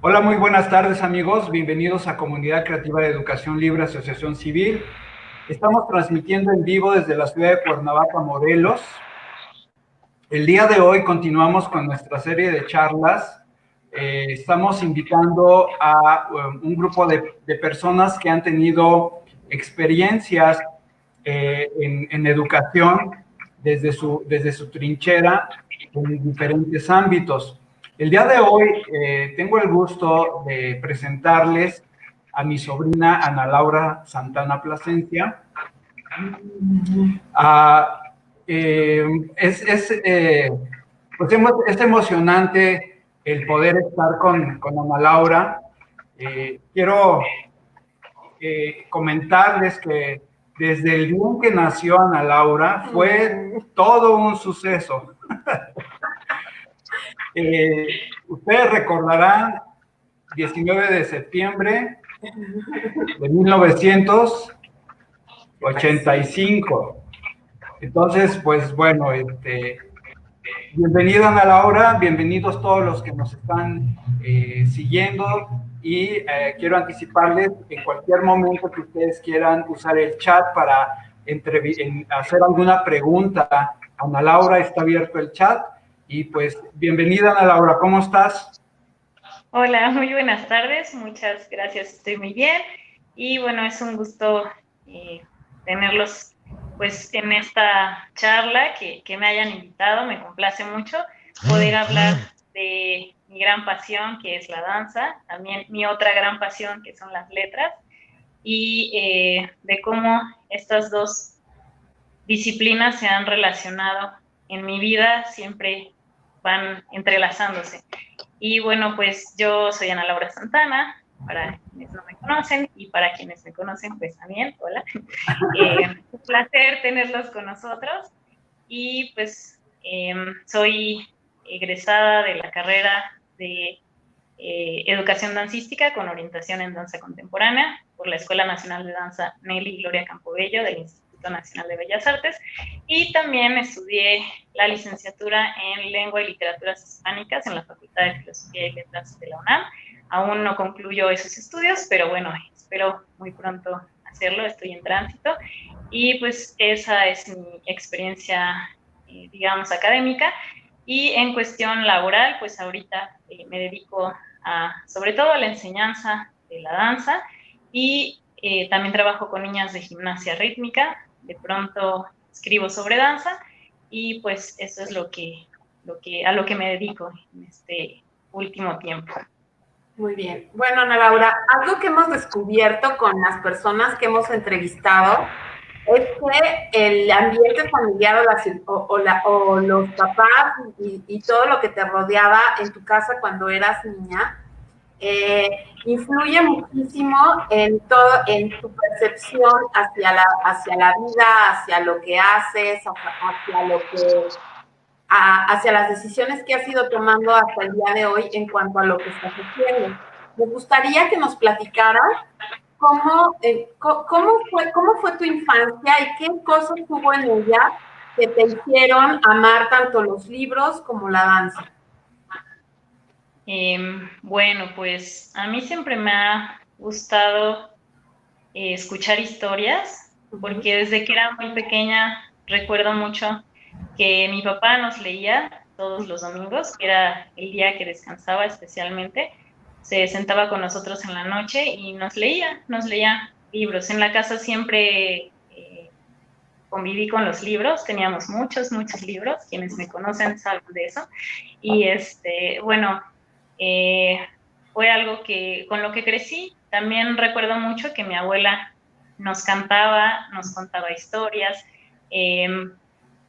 Hola, muy buenas tardes amigos, bienvenidos a Comunidad Creativa de Educación Libre Asociación Civil. Estamos transmitiendo en vivo desde la ciudad de Cuernavaca, Morelos. El día de hoy continuamos con nuestra serie de charlas. Estamos invitando a un grupo de personas que han tenido experiencias en educación desde su trinchera en diferentes ámbitos. El día de hoy tengo el gusto de presentarles a mi sobrina Ana Laura Santana Plasencia. Ah, eh, es, eh, pues es emocionante el poder estar con Ana Laura. Quiero comentarles que desde el día en que nació Ana Laura fue todo un suceso. Ustedes recordarán 19 de septiembre de 1985. Entonces, pues bueno, bienvenida Ana Laura, bienvenidos todos los que nos están siguiendo y quiero anticiparles en cualquier momento que ustedes quieran usar el chat para hacer alguna pregunta. Ana Laura, está abierto el chat y pues bienvenida Ana Laura, ¿cómo estás? Hola, muy buenas tardes, muchas gracias, estoy muy bien y bueno, es un gusto tenerlos pues en esta charla que me hayan invitado, me complace mucho poder hablar de mi gran pasión que es la danza, también mi otra gran pasión que son las letras y de cómo estas dos disciplinas se han relacionado en mi vida, siempre van entrelazándose. Y bueno, pues yo soy Ana Laura Santana, para quienes no me conocen y para quienes me conocen, pues también, hola. Un placer tenerlos con nosotros y pues soy egresada de la carrera de Educación Dancística con orientación en danza contemporánea por la Escuela Nacional de Danza Nelly Gloria Campobello del Instituto Nacional de Bellas Artes y también estudié la licenciatura en Lengua y Literaturas Hispánicas en la Facultad de Filosofía y Letras de la UNAM. Aún no concluyo esos estudios, pero bueno, espero muy pronto hacerlo, estoy en tránsito y pues esa es mi experiencia, digamos, académica. Y en cuestión laboral, pues ahorita me dedico sobre todo a la enseñanza de la danza y también trabajo con niñas de gimnasia rítmica, de pronto escribo sobre danza y pues eso es a lo que me dedico en este último tiempo. Muy bien. Bueno, Ana Laura, algo que hemos descubierto con las personas que hemos entrevistado es que el ambiente familiar o los papás y todo lo que te rodeaba en tu casa cuando eras niña influye muchísimo en todo, en tu percepción hacia la vida, hacia lo que haces, hacia lo que hacia las decisiones que has ido tomando hasta el día de hoy en cuanto a lo que estás haciendo. Me gustaría que nos platicaras cómo fue tu infancia y qué cosas hubo en ella que te hicieron amar tanto los libros como la danza. Bueno, pues a mí siempre me ha gustado escuchar historias, porque desde que era muy pequeña recuerdo mucho que mi papá nos leía todos los domingos, que era el día que descansaba especialmente, se sentaba con nosotros en la noche y nos leía libros. En la casa siempre conviví con los libros, teníamos muchos libros, quienes me conocen saben de eso, y bueno, eh, fue algo con lo que crecí. También recuerdo mucho que mi abuela nos cantaba, nos contaba historias, eh,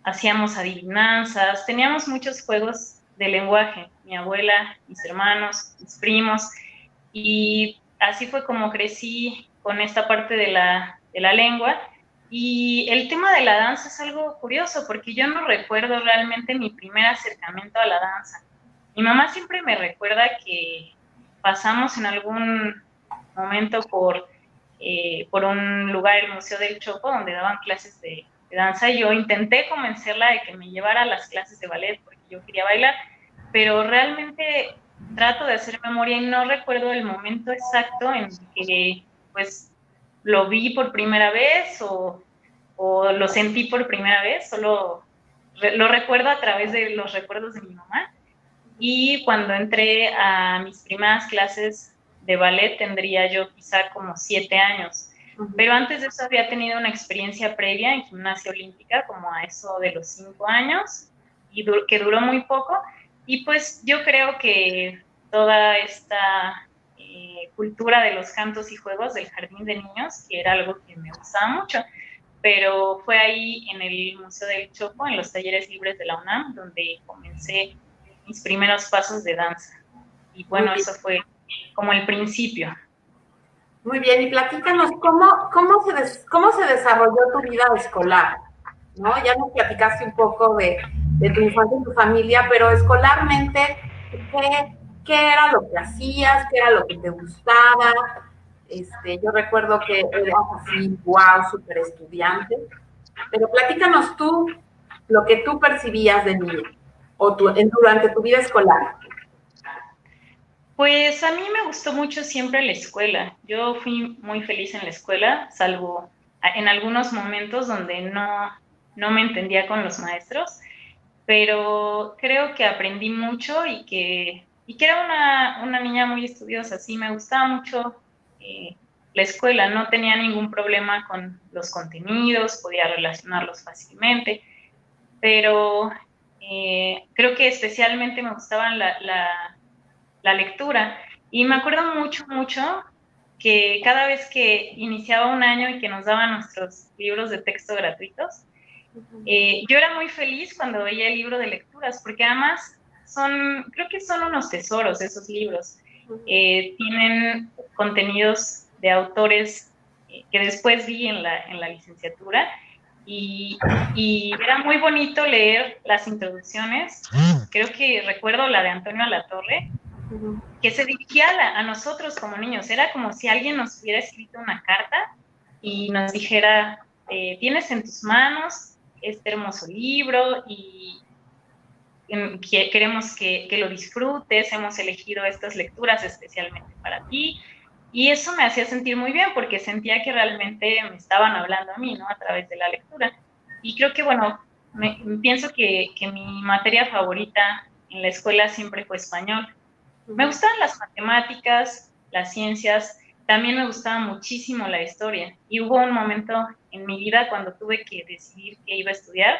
hacíamos adivinanzas, teníamos muchos juegos de lenguaje, mi abuela, mis hermanos, mis primos, y así fue como crecí con esta parte de la lengua. Y el tema de la danza es algo curioso, porque yo no recuerdo realmente mi primer acercamiento a la danza. Mi mamá siempre me recuerda que pasamos en algún momento por un lugar, el Museo del Chopo, donde daban clases de danza, y yo intenté convencerla de que me llevara a las clases de ballet porque yo quería bailar, pero realmente trato de hacer memoria y no recuerdo el momento exacto en que pues lo vi por primera vez o lo sentí por primera vez, solo lo recuerdo a través de los recuerdos de mi mamá. Y cuando entré a mis primeras clases de ballet tendría yo quizá como 7 años. Pero antes de eso había tenido una experiencia previa en gimnasia olímpica, como a eso de los 5 años, y que duró muy poco. Y pues yo creo que toda esta cultura de los cantos y juegos del jardín de niños, que era algo que me gustaba mucho, pero fue ahí en el Museo del Chopo, en los talleres libres de la UNAM, donde comencé mis primeros pasos de danza. Y bueno, eso fue como el principio. Muy bien, y platícanos, ¿cómo se desarrolló tu vida escolar? ¿No? Ya nos platicaste un poco de tu infancia y tu familia, pero escolarmente, ¿qué era lo que hacías? ¿Qué era lo que te gustaba? Yo recuerdo que eras así, wow, súper estudiante, pero platícanos tú lo que tú percibías de niña o durante tu vida escolar. Pues a mí me gustó mucho siempre la escuela. Yo fui muy feliz en la escuela, salvo en algunos momentos donde no me entendía con los maestros, pero creo que aprendí mucho y que era una niña muy estudiosa. Sí, me gustaba mucho la escuela, no tenía ningún problema con los contenidos, podía relacionarlos fácilmente, pero creo que especialmente me gustaban la lectura. Y me acuerdo mucho que cada vez que iniciaba un año y que nos daban nuestros libros de texto gratuitos, yo era muy feliz cuando veía el libro de lecturas, porque además creo que son unos tesoros esos libros. Tienen contenidos de autores que después vi en la licenciatura, y era muy bonito leer las introducciones. Creo que recuerdo la de Antonio Alatorre, que se dirigía a nosotros como niños. Era como si alguien nos hubiera escrito una carta y nos dijera, tienes en tus manos este hermoso libro y queremos que lo disfrutes, hemos elegido estas lecturas especialmente para ti. Y eso me hacía sentir muy bien porque sentía que realmente me estaban hablando a mí, ¿no? A través de la lectura. Y creo que, bueno, pienso que mi materia favorita en la escuela siempre fue español. Me gustaban las matemáticas, las ciencias, también me gustaba muchísimo la historia. Y hubo un momento en mi vida cuando tuve que decidir qué iba a estudiar,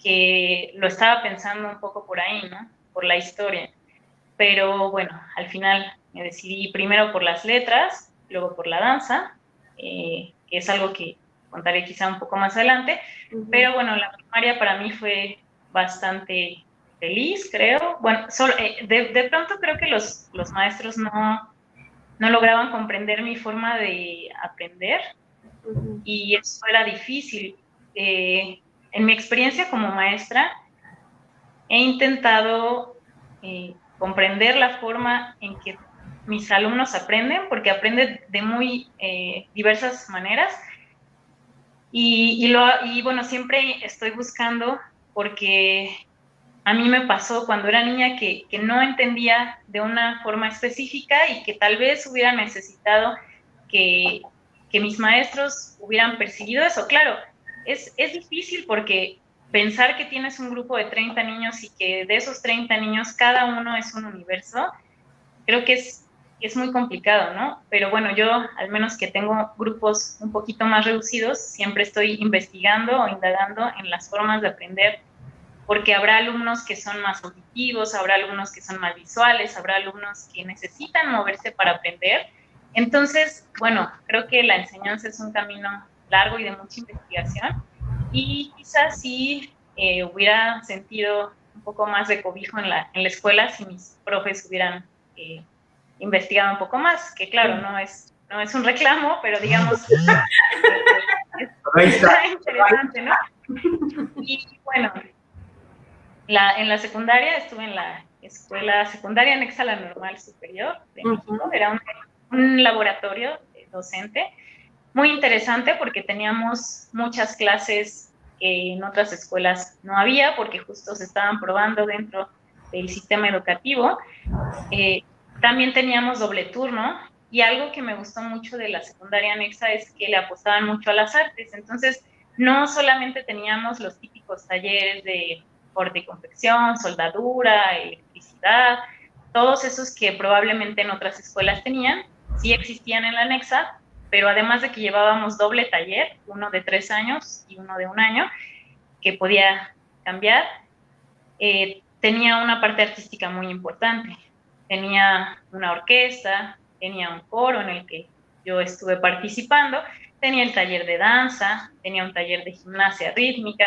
que lo estaba pensando un poco por ahí, ¿no? Por la historia. Pero bueno, al final me decidí primero por las letras, luego por la danza, que es algo que contaré quizá un poco más adelante. Pero bueno, la primaria para mí fue bastante feliz, creo. Bueno, de pronto creo que los maestros no lograban comprender mi forma de aprender, y eso era difícil. En mi experiencia como maestra, he intentado comprender la forma en que mis alumnos aprenden, porque aprenden de muy diversas maneras, y bueno, siempre estoy buscando, porque a mí me pasó cuando era niña que no entendía de una forma específica y que tal vez hubiera necesitado que mis maestros hubieran percibido eso. Claro, es difícil porque pensar que tienes un grupo de 30 niños y que de esos 30 niños cada uno es un universo, creo que es muy complicado, ¿no? Pero bueno, yo al menos que tengo grupos un poquito más reducidos, siempre estoy investigando o indagando en las formas de aprender, porque habrá alumnos que son más auditivos, habrá alumnos que son más visuales, habrá alumnos que necesitan moverse para aprender. Entonces, bueno, creo que la enseñanza es un camino largo y de mucha investigación, y quizás sí hubiera sentido un poco más de cobijo en la escuela si mis profes hubieran investigado un poco más, que claro, no es un reclamo, pero digamos está interesante, ¿no? Y bueno, en la secundaria estuve en la escuela secundaria anexa a la Normal Superior de México. Era un laboratorio docente muy interesante porque teníamos muchas clases que en otras escuelas no había, porque justo se estaban probando dentro del sistema educativo. También teníamos doble turno, y algo que me gustó mucho de la secundaria anexa es que le apostaban mucho a las artes. Entonces, no solamente teníamos los típicos talleres de corte y confección, soldadura, electricidad, todos esos que probablemente en otras escuelas tenían, sí existían en la anexa, pero además de que llevábamos doble taller, uno de 3 años y uno de 1 año, que podía cambiar, tenía una parte artística muy importante. Tenía una orquesta, tenía un coro en el que yo estuve participando, tenía el taller de danza, tenía un taller de gimnasia rítmica,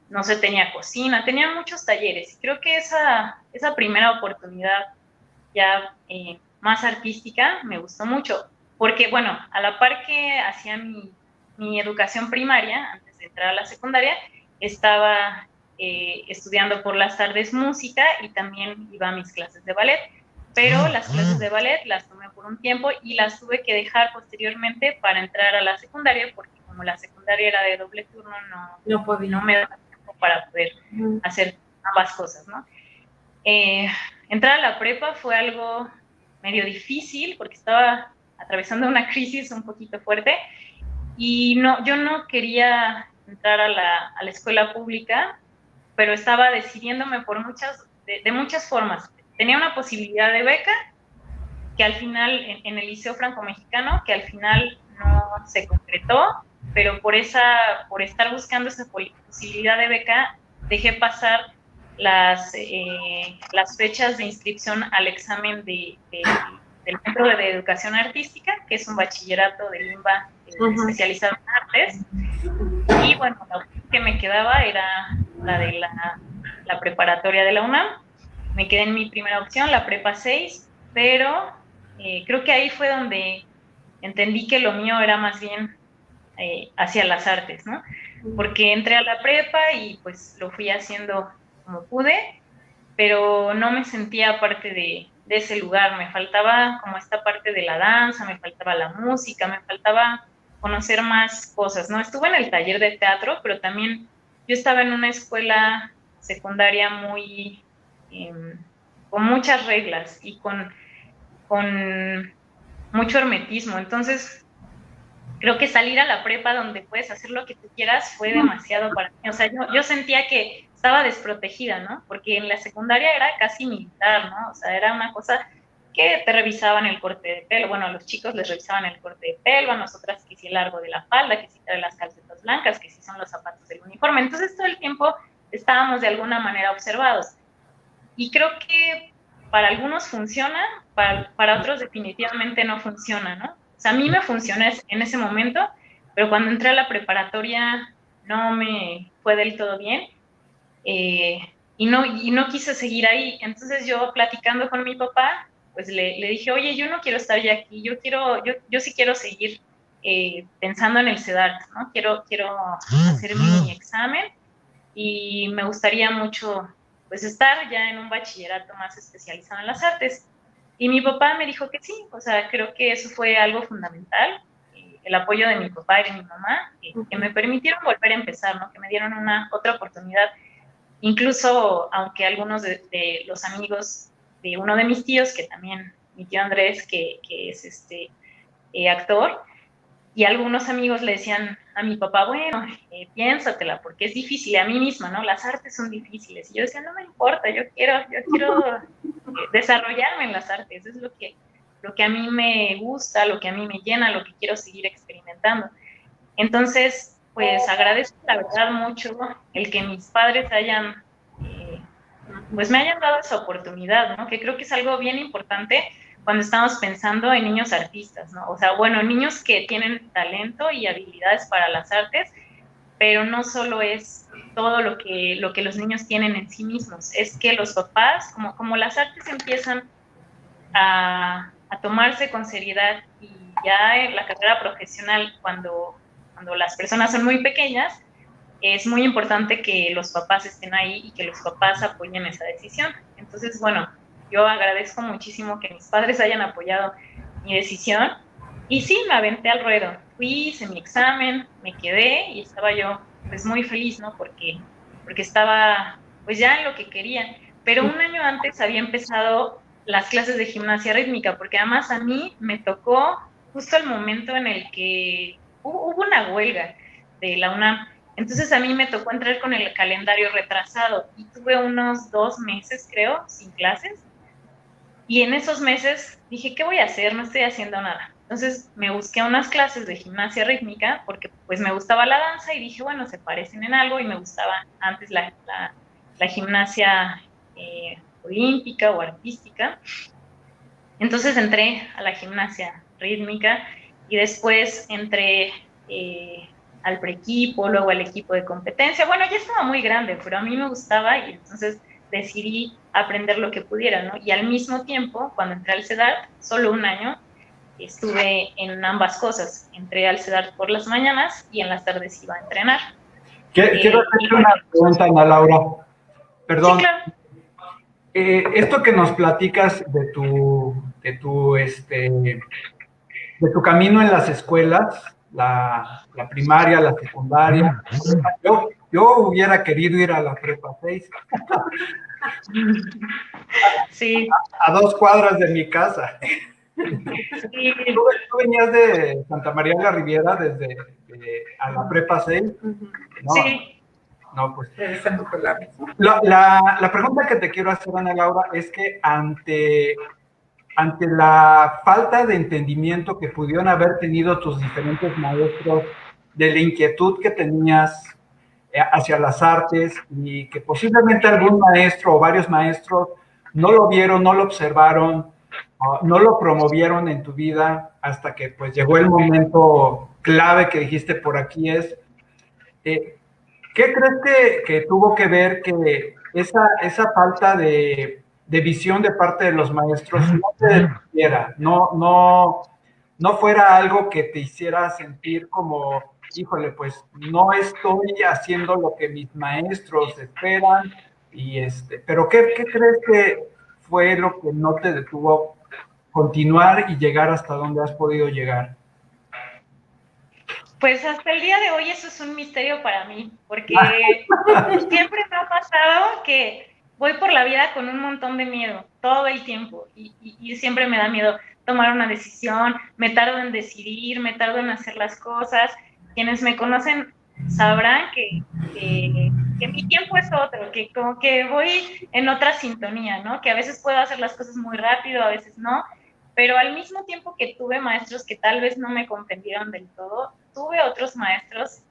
no sé, tenía cocina, tenía muchos talleres. Creo que esa primera oportunidad ya más artística me gustó mucho, porque bueno, a la par que hacía mi educación primaria, antes de entrar a la secundaria, estaba estudiando por las tardes música y también iba a mis clases de ballet, pero las clases de ballet las tomé por un tiempo y las tuve que dejar posteriormente para entrar a la secundaria, porque como la secundaria era de doble turno, no me daba tiempo para poder hacer ambas cosas, ¿no? Entrar a la prepa fue algo medio difícil porque estaba atravesando una crisis un poquito fuerte y yo no quería entrar a la escuela pública, pero estaba decidiéndome por de muchas formas. Tenía una posibilidad de beca que al final, en el Liceo Franco-Mexicano, que al final no se concretó, pero por estar buscando esa posibilidad de beca, dejé pasar las fechas de inscripción al examen del Centro de Educación Artística, que es un bachillerato de Limba especializado en artes. Y bueno, la opción que me quedaba era la de la preparatoria de la UNAM. Me quedé en mi primera opción, la prepa 6, pero creo que ahí fue donde entendí que lo mío era más bien hacia las artes, ¿no? Porque entré a la prepa y pues lo fui haciendo como pude, pero no me sentía parte de ese lugar. Me faltaba como esta parte de la danza, me faltaba la música, me faltaba conocer más cosas, ¿no? Estuve en el taller de teatro, pero también yo estaba en una escuela secundaria muy con muchas reglas y con mucho hermetismo. Entonces, creo que salir a la prepa donde puedes hacer lo que tú quieras fue demasiado para mí. O sea, yo sentía que estaba desprotegida, ¿no? Porque en la secundaria era casi militar, ¿no? O sea, era una cosa que te revisaban el corte de pelo. Bueno, a los chicos les revisaban el corte de pelo, a nosotras que si el largo de la falda, que si trae las calcetas blancas, que si son los zapatos del uniforme. Entonces, todo el tiempo estábamos de alguna manera observados. Y creo que para algunos funciona, para otros definitivamente no funciona, ¿no? O sea, a mí me funcionó en ese momento, pero cuando entré a la preparatoria no me fue del todo bien y no quise seguir ahí. Entonces yo platicando con mi papá, pues le dije, oye, yo no quiero estar ya aquí, yo sí quiero seguir pensando en el CEDART, ¿no? Quiero hacer mi examen y me gustaría mucho pues estar ya en un bachillerato más especializado en las artes. Y mi papá me dijo que sí, o sea, creo que eso fue algo fundamental, el apoyo de mi papá y de mi mamá, que me permitieron volver a empezar, ¿no? Que me dieron otra oportunidad. Incluso, aunque algunos de los amigos de uno de mis tíos, que también, mi tío Andrés, que es actor, y algunos amigos le decían a mi papá, bueno, piénsatela, porque es difícil, a mí misma, ¿no? Las artes son difíciles. Y yo decía, no me importa, yo quiero desarrollarme en las artes, es lo que a mí me gusta, lo que a mí me llena, lo que quiero seguir experimentando. Entonces, pues agradezco la verdad mucho el que mis padres pues me hayan dado esa oportunidad, ¿no? Que creo que es algo bien importante cuando estamos pensando en niños artistas, ¿no? O sea, bueno, niños que tienen talento y habilidades para las artes, pero no solo es todo lo que los niños tienen en sí mismos, es que los papás, como las artes empiezan a tomarse con seriedad y ya en la carrera profesional, cuando las personas son muy pequeñas, es muy importante que los papás estén ahí y que los papás apoyen esa decisión. Entonces, bueno, yo agradezco muchísimo que mis padres hayan apoyado mi decisión y sí, me aventé al ruedo. Fui, hice mi examen, me quedé y estaba yo pues muy feliz, ¿no? Porque estaba pues ya en lo que quería. pero un año antes había empezado las clases de gimnasia rítmica, porque además a mí me tocó justo el momento en el que hubo una huelga de la UNAM. Entonces a mí me tocó entrar con el calendario retrasado y tuve unos 2 meses, creo, sin clases. Y en esos meses dije, ¿qué voy a hacer? No estoy haciendo nada. Entonces me busqué unas clases de gimnasia rítmica porque pues me gustaba la danza y dije, bueno, se parecen en algo y me gustaba antes la gimnasia olímpica o artística. Entonces entré a la gimnasia rítmica y después entré al preequipo, luego al equipo de competencia. Bueno, ya estaba muy grande, pero a mí me gustaba y entonces decidí aprender lo que pudiera, ¿no? Y al mismo tiempo, cuando entré al CEDART, solo un año, estuve en ambas cosas. Entré al CEDART por las mañanas y en las tardes iba a entrenar. Quiero hacerte una pregunta, Ana Laura. Perdón. Sí, claro. Esto que nos platicas de tu camino en las escuelas, la primaria, la secundaria. Yo hubiera querido ir a la prepa 6. Sí. A 2 cuadras de mi casa. Sí. ¿Tú venías de Santa María de la Riviera a la prepa 6? No, sí. No, pues. La pregunta que te quiero hacer, Ana Laura, es que ante la falta de entendimiento que pudieron haber tenido tus diferentes maestros, de la inquietud que tenías hacia las artes y que posiblemente algún maestro o varios maestros no lo vieron, no lo observaron, no lo promovieron en tu vida hasta que pues llegó el momento clave que dijiste por aquí es, ¿qué crees que tuvo que ver que esa falta de visión de parte de los maestros no te detuviera, no fuera algo que te hiciera sentir como, híjole, pues no estoy haciendo lo que mis maestros esperan, pero ¿qué crees que fue lo que no te detuvo continuar y llegar hasta donde has podido llegar? Pues hasta el día de hoy eso es un misterio para mí, porque siempre me ha pasado que voy por la vida con un montón de miedo, todo el tiempo, y siempre me da miedo tomar una decisión, me tardo en decidir, me tardo en hacer las cosas. Quienes me conocen sabrán que mi tiempo es otro, que como que voy en otra sintonía, ¿no? Que a veces puedo hacer las cosas muy rápido, a veces no, pero al mismo tiempo que tuve maestros que tal vez no me comprendieron del todo, tuve otros maestros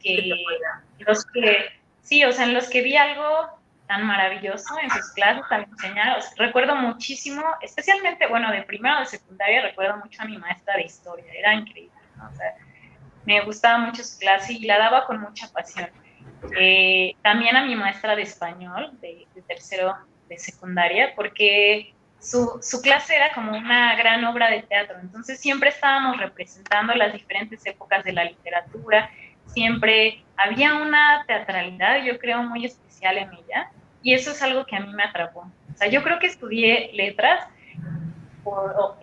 sí, o sea, en los que vi algo tan maravilloso en sus clases, tan enseñados. Recuerdo muchísimo, especialmente, bueno, de primero o de secundaria, recuerdo mucho a mi maestra de historia, era increíble, ¿no? O sea, me gustaba mucho su clase y la daba con mucha pasión. También a mi maestra de español, de tercero de secundaria, porque su clase era como una gran obra de teatro, entonces siempre estábamos representando las diferentes épocas de la literatura, siempre había una teatralidad, yo creo, muy especial en ella, y eso es algo que a mí me atrapó. O sea, yo creo que estudié letras como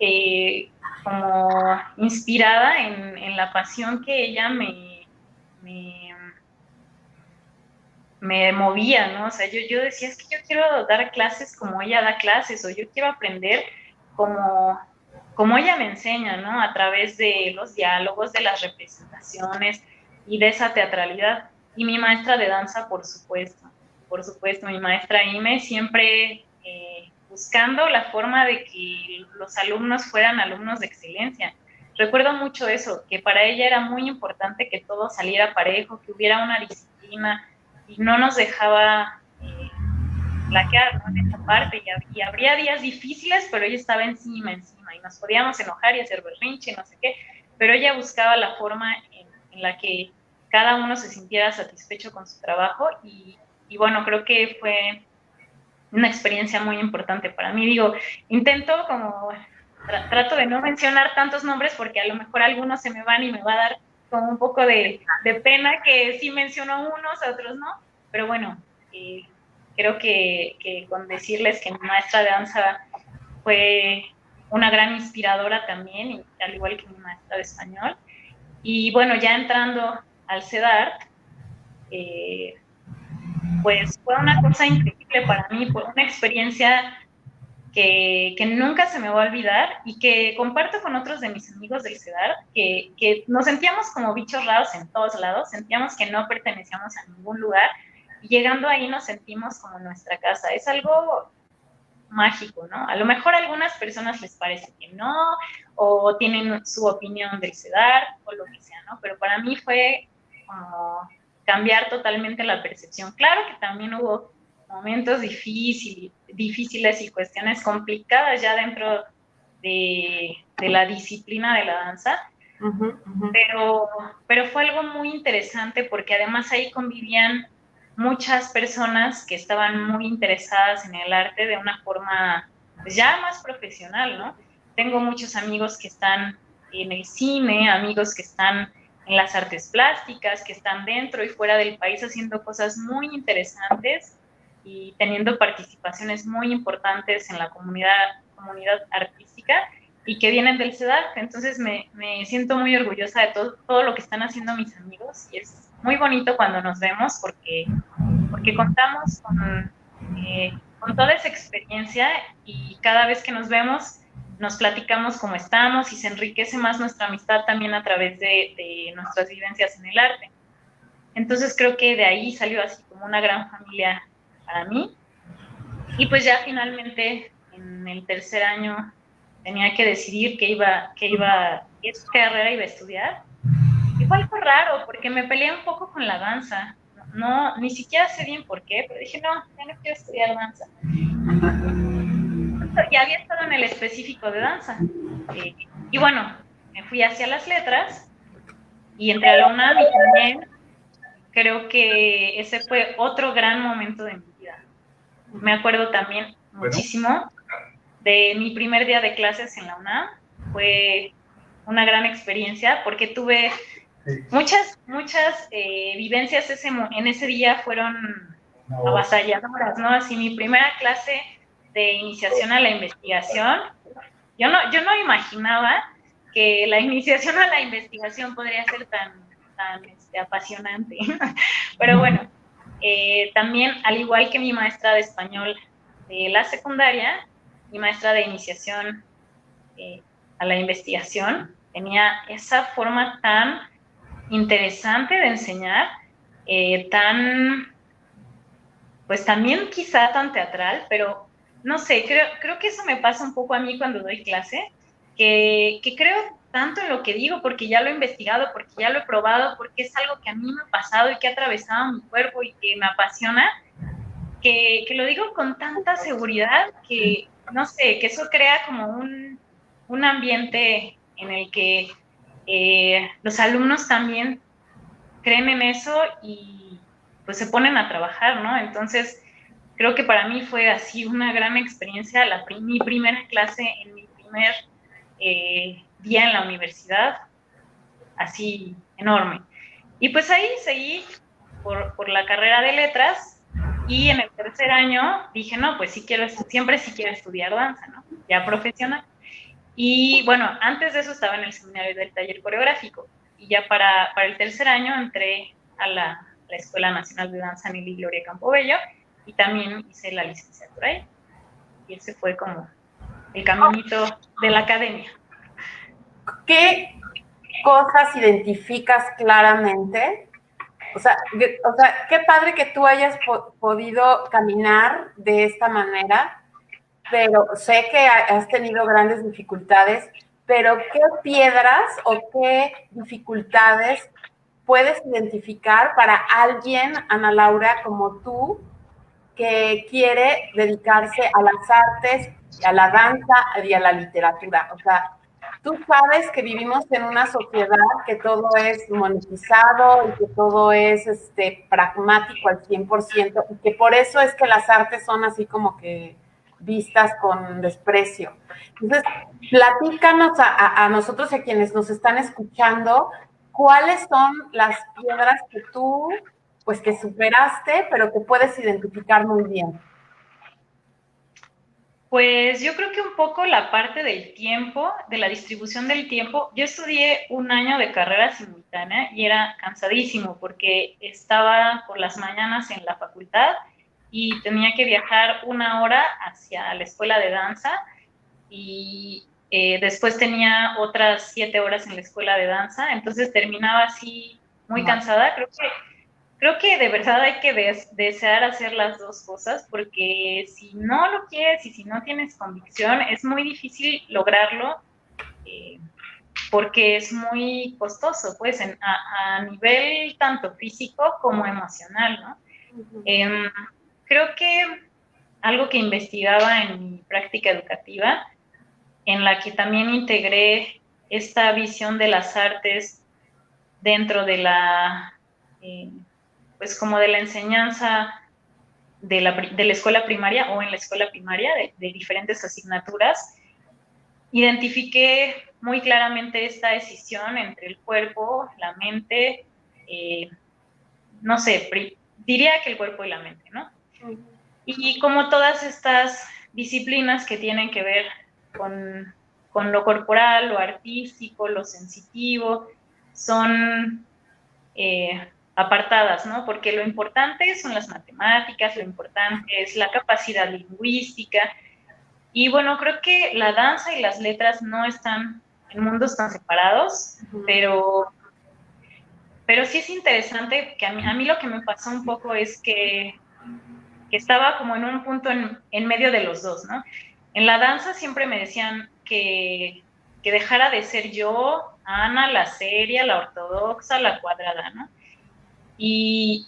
inspirada en la pasión que ella me movía, ¿no? O sea, yo decía, es que yo quiero dar clases como ella da clases, o yo quiero aprender como ella me enseña, ¿no? A través de los diálogos, de las representaciones y de esa teatralidad. Y mi maestra de danza, por supuesto, mi maestra Ime, siempre buscando la forma de que los alumnos fueran alumnos de excelencia. Recuerdo mucho eso, que para ella era muy importante que todo saliera parejo, que hubiera una disciplina, y no nos dejaba flaquear, ¿no? En esa parte, y habría días difíciles, pero ella estaba encima, y nos podíamos enojar y hacer berrinche, no sé qué, pero ella buscaba la forma en la que cada uno se sintiera satisfecho con su trabajo, y bueno, creo que fue una experiencia muy importante para mí. Digo, intento como, trato de no mencionar tantos nombres, porque a lo mejor algunos se me van y me va a dar como un poco de pena que sí menciono unos, a otros no, pero bueno, creo que con decirles que mi maestra de danza fue una gran inspiradora también, y al igual que mi maestra de español. Y bueno, ya entrando al CEDART, pues fue una cosa increíble, increíble para mí, fue una experiencia que nunca se me va a olvidar y que comparto con otros de mis amigos del CEDAR, que nos sentíamos como bichos raros en todos lados, sentíamos que no pertenecíamos a ningún lugar y llegando ahí nos sentimos como en nuestra casa. Es algo mágico, ¿no? A lo mejor a algunas personas les parece que no, o tienen su opinión del CEDAR, o lo que sea, ¿no? Pero para mí fue como cambiar totalmente la percepción. Claro que también hubo momentos difíciles y cuestiones complicadas ya dentro de la disciplina de la danza, pero fue algo muy interesante porque además ahí convivían muchas personas que estaban muy interesadas en el arte de una forma pues, ya más profesional, ¿no? Tengo muchos amigos que están en el cine, amigos que están en las artes plásticas, que están dentro y fuera del país haciendo cosas muy interesantes y teniendo participaciones muy importantes en la comunidad artística y que vienen del CEDAR. Entonces me siento muy orgullosa de todo lo que están haciendo mis amigos y es muy bonito cuando nos vemos porque contamos con toda esa experiencia y cada vez que nos vemos nos platicamos cómo estamos y se enriquece más nuestra amistad también a través de nuestras vivencias en el arte. Entonces creo que de ahí salió así como una gran familia para mí. Y pues ya finalmente en el tercer año tenía que decidir qué carrera iba a estudiar. Y fue algo raro porque me peleé un poco con la danza. No, ni siquiera sé bien por qué, pero dije, no, ya no quiero estudiar danza. Ya había estado en el específico de danza. Y bueno, me fui hacia las letras y entré a la UNAM y también creo que ese fue otro gran momento de mi vida. Me acuerdo también muchísimo de mi primer día de clases en la UNAM. Fue una gran experiencia porque tuve muchas vivencias en ese día fueron avasalladoras, ¿no? Así mi primera clase de iniciación a la investigación, yo no imaginaba que la iniciación a la investigación podría ser tan apasionante. Pero bueno, también, al igual que mi maestra de español de la secundaria, mi maestra de iniciación a la investigación tenía esa forma tan interesante de enseñar, pues también quizá tan teatral, pero no sé, creo que eso me pasa un poco a mí cuando doy clase, que creo tanto en lo que digo porque ya lo he investigado, porque ya lo he probado, porque es algo que a mí me ha pasado y que ha atravesado mi cuerpo y que me apasiona, que lo digo con tanta seguridad que, no sé, que eso crea como un ambiente en el que los alumnos también creen en eso y pues se ponen a trabajar, ¿no? Entonces, creo que para mí fue así una gran experiencia, mi primera clase en mi primer día en la universidad, así enorme. Y pues ahí seguí por la carrera de letras y en el tercer año dije, no, pues siempre sí quiero estudiar danza, ¿no? Ya profesional. Y bueno, antes de eso estaba en el seminario del taller coreográfico y ya para el tercer año entré a la Escuela Nacional de Danza Nelly Gloria Campobello y también hice la licenciatura ahí. Y ese fue como el caminito de la academia. ¿Qué cosas identificas claramente? O sea, qué padre que tú hayas podido caminar de esta manera, pero sé que has tenido grandes dificultades, pero ¿qué piedras o qué dificultades puedes identificar para alguien, Ana Laura, como tú, que quiere dedicarse a las artes, a la danza y a la literatura? O sea, tú sabes que vivimos en una sociedad que todo es monetizado y que todo es pragmático al 100%, y que por eso es que las artes son así como que vistas con desprecio. Entonces, platícanos a nosotros y a quienes nos están escuchando, ¿cuáles son las piedras que tú, pues que superaste, pero que puedes identificar muy bien? Pues yo creo que un poco la parte del tiempo, de la distribución del tiempo. Yo estudié un año de carrera simultánea y era cansadísimo porque estaba por las mañanas en la facultad y tenía que viajar 1 hora hacia la escuela de danza y después tenía otras 7 horas en la escuela de danza, entonces terminaba así muy cansada. Creo que de verdad hay que desear hacer las dos cosas, porque si no lo quieres y si no tienes convicción, es muy difícil lograrlo, porque es muy costoso, pues, a nivel tanto físico como emocional, ¿no? Creo que algo que investigaba en mi práctica educativa, en la que también integré esta visión de las artes dentro de pues como de la enseñanza de la escuela primaria o en la escuela primaria de diferentes asignaturas, identifiqué muy claramente esta decisión entre el cuerpo, la mente, no sé, diría que el cuerpo y la mente, ¿no? Y como todas estas disciplinas que tienen que ver con lo corporal, lo artístico, lo sensitivo, son apartadas, ¿no? Porque lo importante son las matemáticas, lo importante es la capacidad lingüística. Y bueno, creo que la danza y las letras no están en mundos tan separados, pero sí es interesante que a mí lo que me pasó un poco es que estaba como en un punto en medio de los dos, ¿no? En la danza siempre me decían que dejara de ser yo, Ana, la seria, la ortodoxa, la cuadrada, ¿no? Y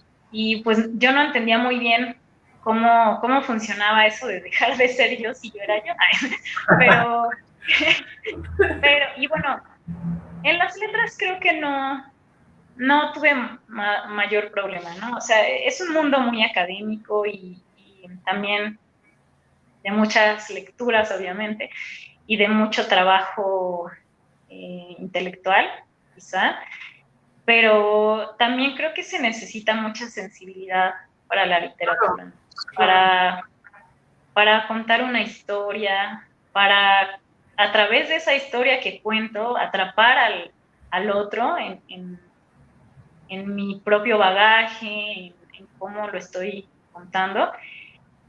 pues yo no entendía muy bien cómo funcionaba eso de dejar de ser yo si yo era yo. Pero y bueno, en las letras creo que no tuve mayor problema, ¿no? O sea, es un mundo muy académico y también de muchas lecturas, obviamente, y de mucho trabajo intelectual, quizá, pero también creo que se necesita mucha sensibilidad para la literatura, para contar una historia, para a través de esa historia que cuento, atrapar al otro en mi propio bagaje, en cómo lo estoy contando.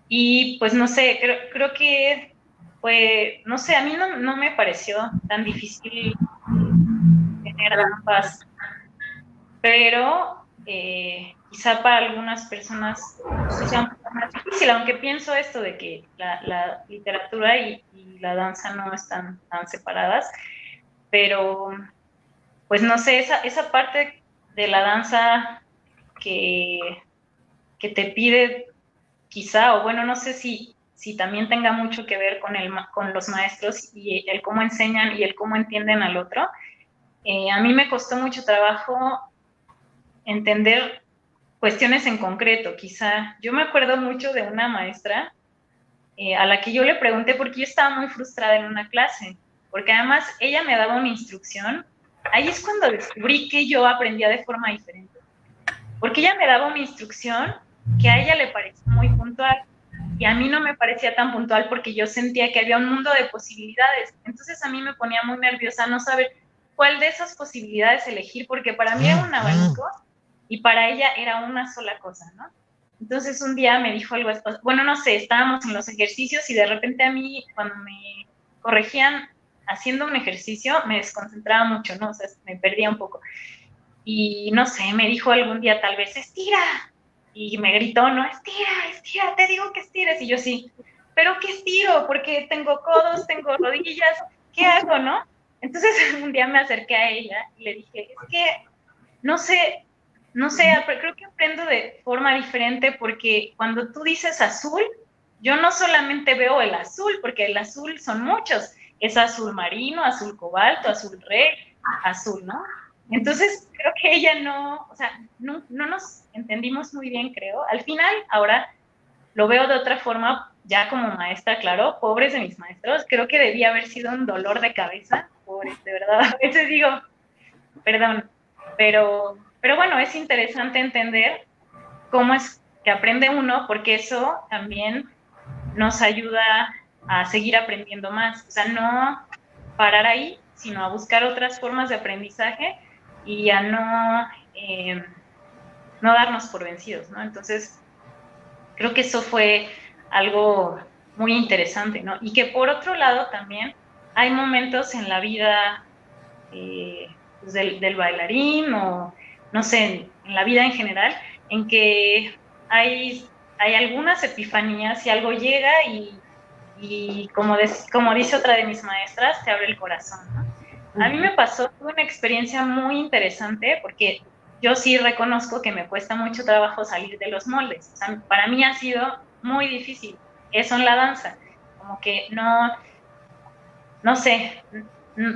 Y pues no sé, creo que, pues, no sé, a mí no me pareció tan difícil tener ambas, pero quizá para algunas personas sí sea un poco más difícil, aunque pienso esto de que la literatura y la danza no están tan separadas, pero pues no sé, esa parte de la danza que te pide quizá, o bueno, no sé si también tenga mucho que ver con los maestros y el cómo enseñan y el cómo entienden al otro. A mí me costó mucho trabajo entender cuestiones en concreto, quizá. Yo me acuerdo mucho de una maestra a la que yo le pregunté por qué yo estaba muy frustrada en una clase, porque además ella me daba una instrucción. Ahí es cuando descubrí que yo aprendía de forma diferente, porque ella me daba una instrucción que a ella le pareció muy puntual y a mí no me parecía tan puntual porque yo sentía que había un mundo de posibilidades. Entonces a mí me ponía muy nerviosa no saber cuál de esas posibilidades elegir, porque para mí era un abanico y para ella era una sola cosa, ¿no? Entonces un día me dijo algo, bueno, no sé, estábamos en los ejercicios y de repente a mí cuando me corregían haciendo un ejercicio me desconcentraba mucho, ¿no? O sea, me perdía un poco. Y no sé, me dijo algún día tal vez, estira. Y me gritó, no, estira, te digo que estires. Y yo sí, pero ¿qué estiro? Porque tengo codos, tengo rodillas, ¿qué hago, no? Entonces un día me acerqué a ella y le dije, es que no sé, creo que aprendo de forma diferente porque cuando tú dices azul, yo no solamente veo el azul, porque el azul son muchos, es azul marino, azul cobalto, azul rey, azul, ¿no? Entonces creo que ella no nos entendimos muy bien, creo. Al final, ahora lo veo de otra forma, ya como maestra, claro, pobres de mis maestros, creo que debía haber sido un dolor de cabeza, pobres, de verdad, a veces digo, perdón, pero bueno, es interesante entender cómo es que aprende uno, porque eso también nos ayuda a seguir aprendiendo más. O sea, no parar ahí, sino a buscar otras formas de aprendizaje y a no darnos por vencidos, ¿no? Entonces, creo que eso fue algo muy interesante, ¿no? Y que por otro lado también hay momentos en la vida pues del bailarín o, no sé, en la vida en general, en que hay algunas epifanías y algo llega y como dice otra de mis maestras, te abre el corazón, ¿no? A mí me pasó una experiencia muy interesante porque yo sí reconozco que me cuesta mucho trabajo salir de los moldes. O sea, para mí ha sido muy difícil eso en la danza. Como que no sé,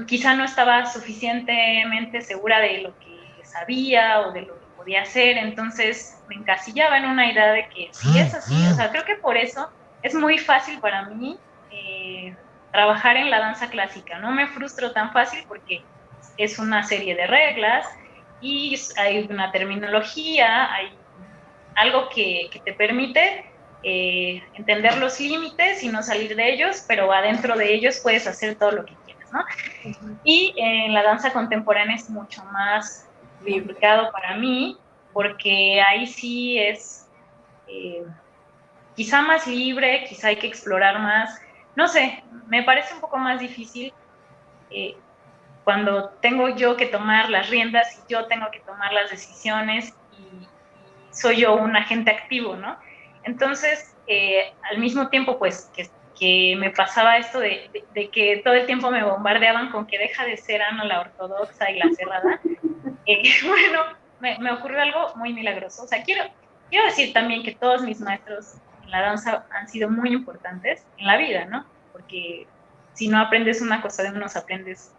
quizá no estaba suficientemente segura de lo que sabía o de lo que podía hacer, entonces me encasillaba en una idea de que si es así, o sea, creo que por eso es muy fácil para mí trabajar en la danza clásica. No me frustro tan fácil porque es una serie de reglas y hay una terminología, hay algo que te permite entender los límites y no salir de ellos, pero adentro de ellos puedes hacer todo lo que quieras, ¿no? Y en la danza contemporánea es mucho más complicado para mí, porque ahí sí es quizá más libre, quizá hay que explorar más, no sé, me parece un poco más difícil cuando tengo yo que tomar las riendas y yo tengo que tomar las decisiones y soy yo un agente activo, ¿no? Entonces, al mismo tiempo, pues, que me pasaba esto de que todo el tiempo me bombardeaban con que deja de ser Ana la ortodoxa y la cerrada, bueno, me ocurrió algo muy milagroso. O sea, quiero decir también que todos mis maestros en la danza han sido muy importantes en la vida, ¿no? Porque si no aprendes una cosa de unos, aprendes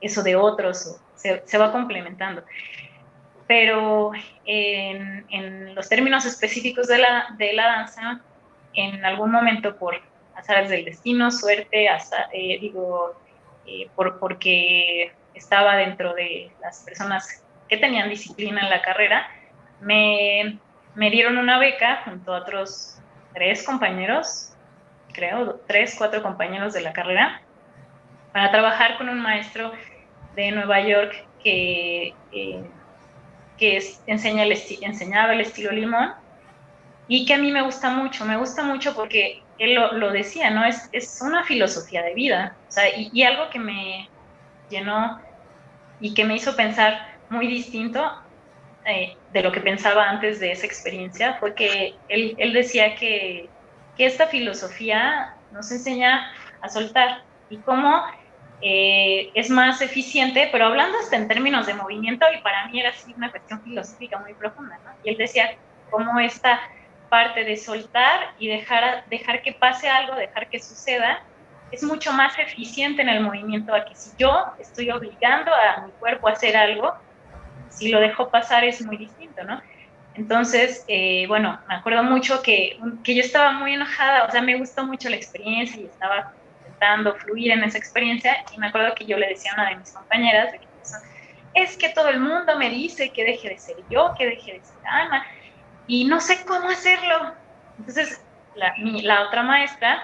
eso de otros, o se va complementando. Pero en los términos específicos de la danza, en algún momento por azares del destino, suerte, porque estaba dentro de las personas que tenían disciplina en la carrera, me dieron una beca junto a otros 3 compañeros, creo, 3, 4 compañeros de la carrera, para trabajar con un maestro de Nueva York que enseñaba el estilo Limón y que a mí me gusta mucho porque él lo decía, ¿no? Es una filosofía de vida, o sea, y algo que me llenó y que me hizo pensar muy distinto de lo que pensaba antes de esa experiencia fue que él decía que esta filosofía nos enseña a soltar y cómo es más eficiente, pero hablando hasta en términos de movimiento, y para mí era así una cuestión filosófica muy profunda, ¿no? Y él decía cómo esta parte de soltar y dejar que pase algo, dejar que suceda, es mucho más eficiente en el movimiento a que si yo estoy obligando a mi cuerpo a hacer algo, si lo dejo pasar es muy distinto, ¿no? Entonces, bueno, me acuerdo mucho que yo estaba muy enojada, o sea, me gustó mucho la experiencia y estaba intentando fluir en esa experiencia y me acuerdo que yo le decía a una de mis compañeras de que es que todo el mundo me dice que deje de ser yo, que deje de ser Ana y no sé cómo hacerlo. Entonces, la otra maestra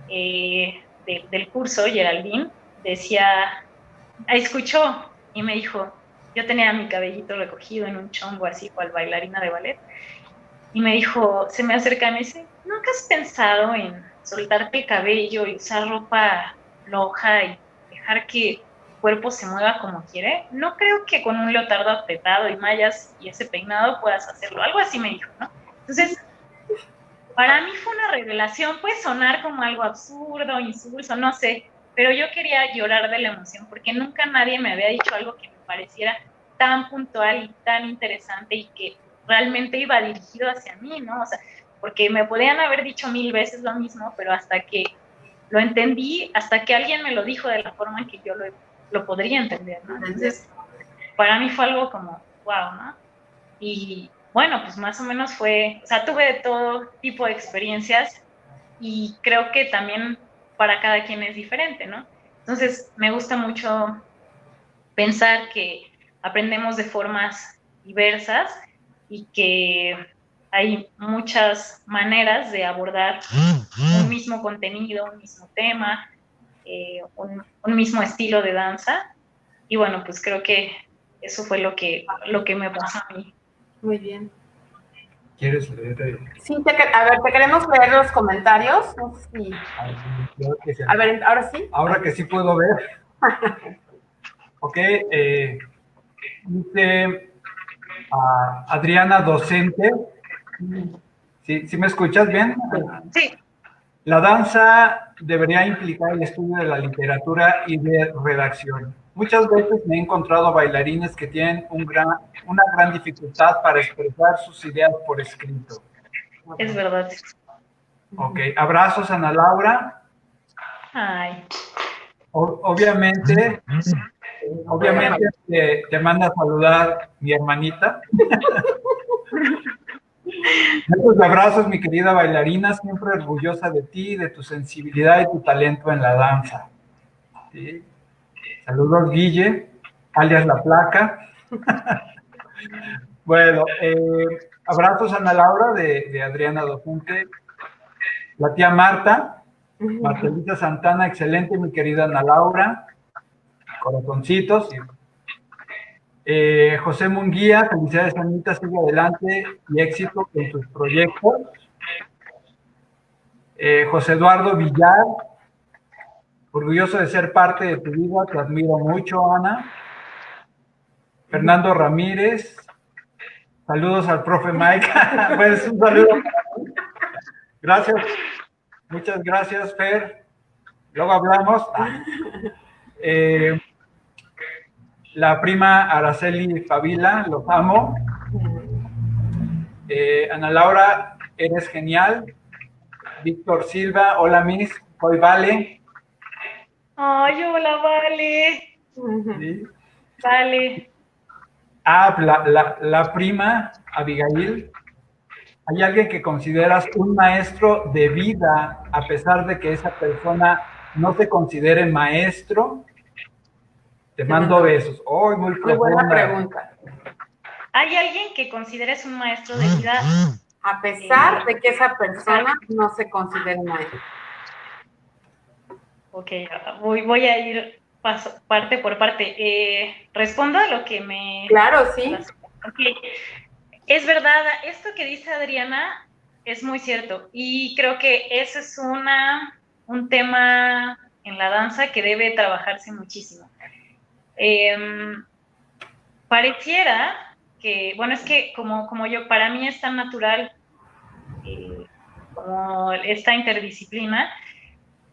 del curso, Geraldine, escuchó y me dijo, yo tenía mi cabellito recogido en un chongo así cual bailarina de ballet, y me dijo, se me acerca y me dice, ¿nunca has pensado en soltarte el cabello y usar ropa floja y dejar que el cuerpo se mueva como quiere? No creo que con un leotardo apretado y mallas y ese peinado puedas hacerlo. Algo así me dijo, ¿no? Entonces, para mí fue una revelación, puede sonar como algo absurdo, insulso, no sé, pero yo quería llorar de la emoción porque nunca nadie me había dicho algo que me pareciera tan puntual y tan interesante y que realmente iba dirigido hacia mí, ¿no? O sea, porque me podían haber dicho 1000 veces lo mismo, pero hasta que lo entendí, hasta que alguien me lo dijo de la forma en que yo lo podría entender, ¿no? Entonces, para mí fue algo como, wow, ¿no? Y bueno, pues más o menos fue, o sea, tuve de todo tipo de experiencias y creo que también para cada quien es diferente, ¿no? Entonces, me gusta mucho pensar que aprendemos de formas diversas y que hay muchas maneras de abordar un mismo contenido, un mismo tema, un mismo estilo de danza. Y bueno, pues creo que eso fue lo que me pasó a mí. Muy bien. ¿Quieres leer? Sí, a ver, te queremos leer los comentarios. No sé si... A ver, ahora sí. Ahora que sí puedo ver. Ok, dice Adriana Docente. ¿Sí me escuchas bien? Sí. La danza debería implicar el estudio de la literatura y de redacción. Muchas veces me he encontrado bailarines que tienen una gran dificultad para expresar sus ideas por escrito. Es verdad. Ok, abrazos, Ana Laura. Ay. Obviamente te manda a saludar mi hermanita. Muchos abrazos, mi querida bailarina, siempre orgullosa de ti, de tu sensibilidad y tu talento en la danza. ¿Sí? Saludos, Guille, alias La Placa. Bueno, abrazos, Ana Laura, de Adriana Docente. La tía Marta, Martelita Santana, excelente, mi querida Ana Laura. Corazoncitos. José Munguía, felicidades, Anita, sigue adelante y éxito en tus proyectos. José Eduardo Villar, orgulloso de ser parte de tu vida, te admiro mucho, Ana. Fernando Ramírez, saludos al profe Mike. Pues un saludo. Gracias, muchas gracias, Fer. Luego hablamos. La prima Araceli Favila, los amo. Ana Laura, eres genial. Víctor Silva, hola Miss, soy Vale. Ay, hola, Vale. ¿Sí? Vale. La prima Abigail. ¿Hay alguien que consideras un maestro de vida a pesar de que esa persona no se considere maestro? Te mando besos. Oh, muy buena pregunta. ¿Hay alguien que consideres un maestro de vida? A pesar de que esa persona no se considere maestro. Ok, voy a ir parte por parte. ¿Respondo a lo que me... Claro, sí. Okay. Es verdad, esto que dice Adriana es muy cierto y creo que ese es un tema en la danza que debe trabajarse muchísimo. Pareciera que, bueno, es que como yo, para mí es tan natural como esta interdisciplina,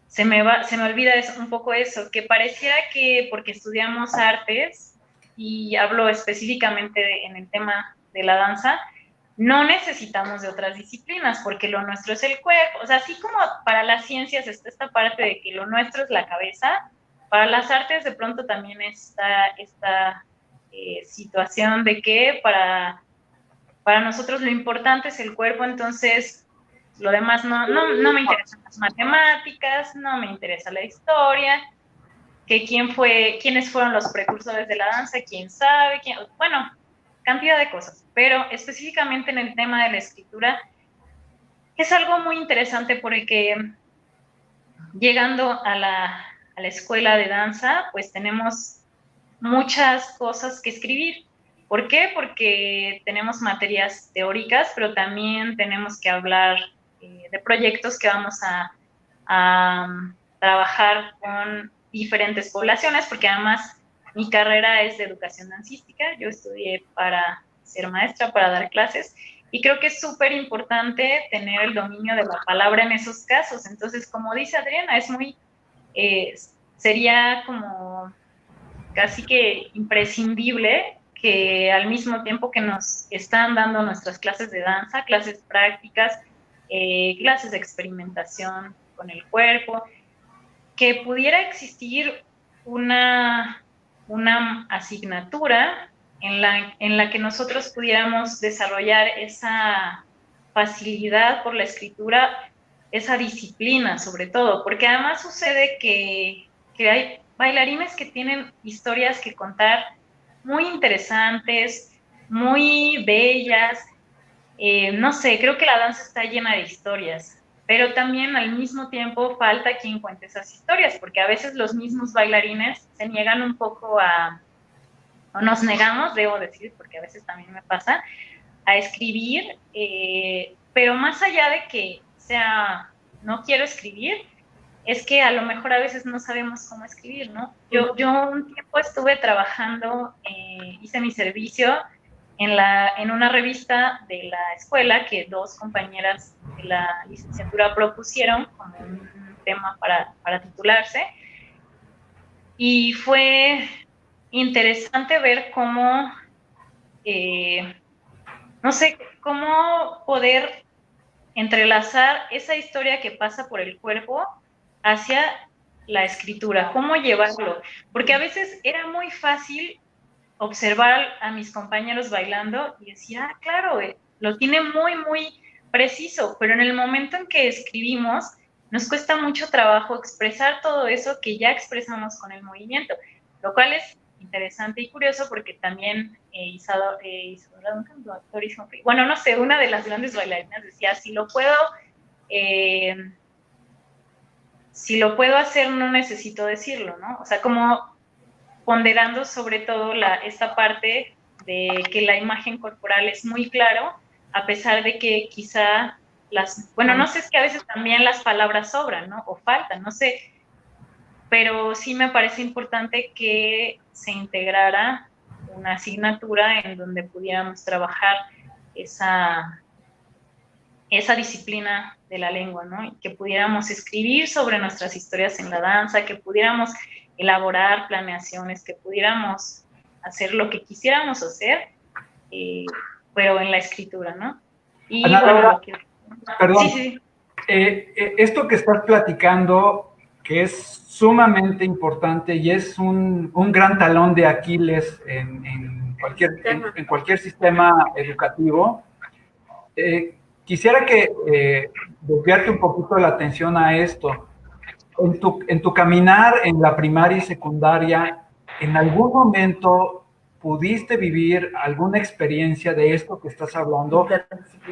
se me olvida un poco eso, que pareciera que porque estudiamos artes, y hablo específicamente en el tema de la danza, no necesitamos de otras disciplinas, porque lo nuestro es el cuerpo. O sea, así como para las ciencias está esta parte de que lo nuestro es la cabeza, para las artes de pronto también está esta situación de que para nosotros lo importante es el cuerpo, entonces lo demás no me interesan las matemáticas, no me interesa la historia, que quiénes fueron los precursores de la danza, quién sabe, bueno, cantidad de cosas, pero específicamente en el tema de la escritura es algo muy interesante porque llegando a la escuela de danza, pues tenemos muchas cosas que escribir. ¿Por qué? Porque tenemos materias teóricas, pero también tenemos que hablar de proyectos que vamos a trabajar con diferentes poblaciones, porque además mi carrera es de educación dancística, yo estudié para ser maestra, para dar clases, y creo que es súper importante tener el dominio de la palabra en esos casos. Entonces, como dice Adriana, es muy, sería como casi que imprescindible que al mismo tiempo que nos están dando nuestras clases de danza, clases prácticas, clases de experimentación con el cuerpo, que pudiera existir una asignatura en la que nosotros pudiéramos desarrollar esa facilidad por la escritura, esa disciplina sobre todo, porque además sucede que hay bailarines que tienen historias que contar muy interesantes, muy bellas. No sé, creo que la danza está llena de historias, pero también al mismo tiempo falta quien cuente esas historias, porque a veces los mismos bailarines se niegan un poco o nos negamos, debo decir, porque a veces también me pasa, a escribir, pero más allá de que sea, no quiero escribir, es que a lo mejor a veces no sabemos cómo escribir, ¿no? Yo un tiempo estuve trabajando, hice mi servicio en una revista de la escuela que 2 compañeras de la licenciatura propusieron como un tema para titularse, y fue interesante ver cómo, no sé, cómo poder entrelazar esa historia que pasa por el cuerpo hacia la escritura, cómo llevarlo, porque a veces era muy fácil observar a mis compañeros bailando y decía, ah, claro, lo tiene muy, muy preciso, pero en el momento en que escribimos, nos cuesta mucho trabajo expresar todo eso que ya expresamos con el movimiento, lo cual es interesante y curioso porque también Isadora Duncan, bueno, no sé, una de las grandes bailarinas decía, si lo puedo hacer, no necesito decirlo, ¿no? O sea, como ponderando sobre todo esta parte de que la imagen corporal es muy claro, a pesar de que quizá no sé, es que a veces también las palabras sobran, ¿no? O faltan, no sé, pero sí me parece importante que se integrara una asignatura en donde pudiéramos trabajar esa disciplina de la lengua, ¿no? Y que pudiéramos escribir sobre nuestras historias en la danza, que pudiéramos elaborar planeaciones, que pudiéramos hacer lo que quisiéramos hacer, pero en la escritura, ¿no? Y Ana bueno, Laura, perdón, sí. Esto que estás platicando, que es sumamente importante y es un gran talón de Aquiles en cualquier sistema educativo, quisiera que desviarte un poquito la atención a esto. En tu caminar en la primaria y secundaria, ¿en algún momento pudiste vivir alguna experiencia de esto que estás hablando?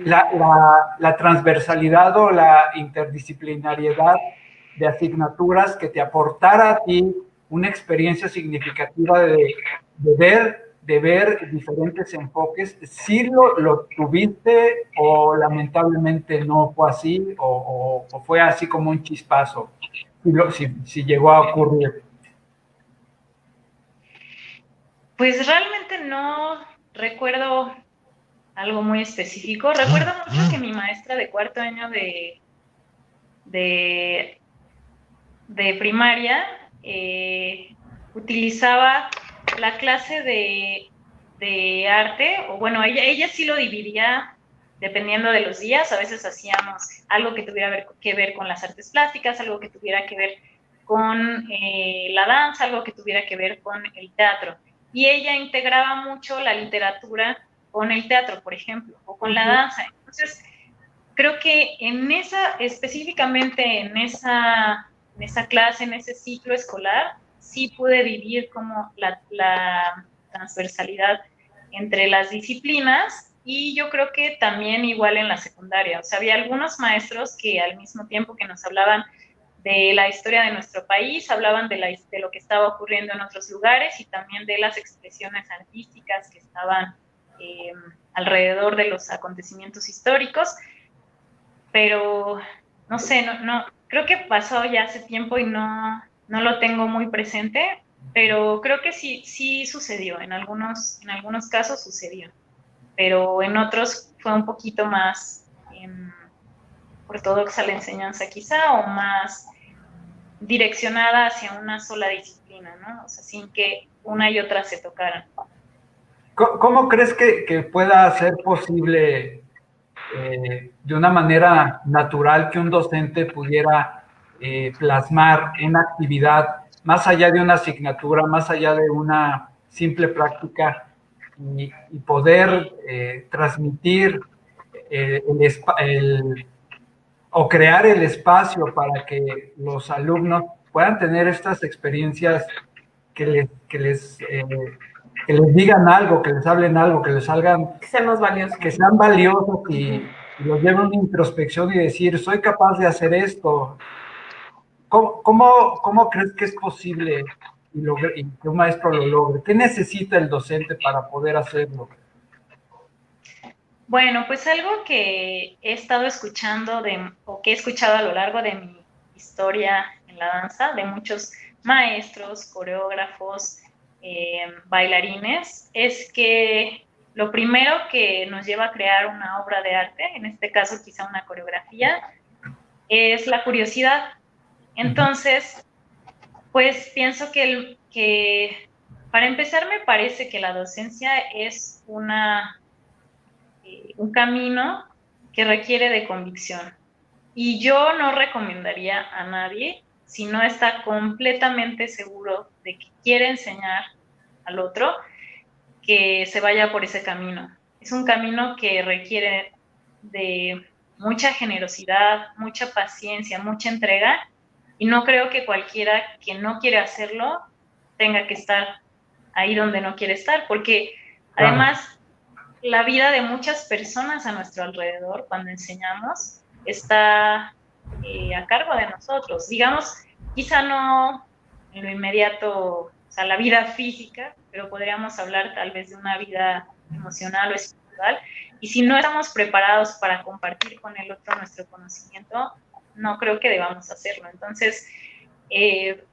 La transversalidad o la interdisciplinariedad de asignaturas que te aportara a ti una experiencia significativa de ver diferentes enfoques. ¿Sí lo tuviste o lamentablemente no fue así o fue así como un chispazo? Si llegó a ocurrir. Pues realmente no recuerdo algo muy específico. Recuerdo mucho que mi maestra de 4º año de primaria utilizaba la clase de arte, o bueno, ella sí lo dividía dependiendo de los días. A veces hacíamos algo que tuviera que ver con las artes plásticas, algo que tuviera que ver con la danza, algo que tuviera que ver con el teatro. Y ella integraba mucho la literatura con el teatro, por ejemplo, o con la danza. Entonces, creo que específicamente en esa clase, en ese ciclo escolar, sí pude vivir como la transversalidad entre las disciplinas, y yo creo que también igual en la secundaria. O sea, había algunos maestros que al mismo tiempo que nos hablaban de la historia de nuestro país, hablaban de lo que estaba ocurriendo en otros lugares y también de las expresiones artísticas que estaban alrededor de los acontecimientos históricos, pero no sé, no, creo que pasó ya hace tiempo y no lo tengo muy presente, pero creo que sí sucedió, en algunos casos sucedió, pero en otros fue un poquito más ortodoxa la enseñanza quizá, o más direccionada hacia una sola disciplina, ¿no? O sea, sin que una y otra se tocaran. ¿Cómo crees que pueda ser posible de una manera natural que un docente pudiera plasmar una actividad más allá de una asignatura, más allá de una simple práctica y poder transmitir o crear el espacio para que los alumnos puedan tener estas experiencias que les digan algo, que les hablen algo, que les salgan, que sean valiosos, que sean valiosos y los lleven a una introspección y decir, soy capaz de hacer esto. ¿Cómo crees que es posible y que un maestro lo logre? ¿Qué necesita el docente para poder hacerlo? Bueno, pues algo que he estado escuchando o que he escuchado a lo largo de mi historia en la danza, de muchos maestros, coreógrafos, bailarines, es que lo primero que nos lleva a crear una obra de arte, en este caso quizá una coreografía, es la curiosidad. Entonces, pues pienso que para empezar me parece que la docencia es un camino que requiere de convicción. Y yo no recomendaría a nadie, si no está completamente seguro de que quiere enseñar al otro, que se vaya por ese camino. Es un camino que requiere de mucha generosidad, mucha paciencia, mucha entrega, y no creo que cualquiera que no quiere hacerlo tenga que estar ahí donde no quiere estar, porque además la vida de muchas personas a nuestro alrededor cuando enseñamos está a cargo de nosotros. Digamos, quizá no en lo inmediato, o sea, la vida física, pero podríamos hablar tal vez de una vida emocional o espiritual. Y si no estamos preparados para compartir con el otro nuestro conocimiento, no creo que debamos hacerlo. Entonces,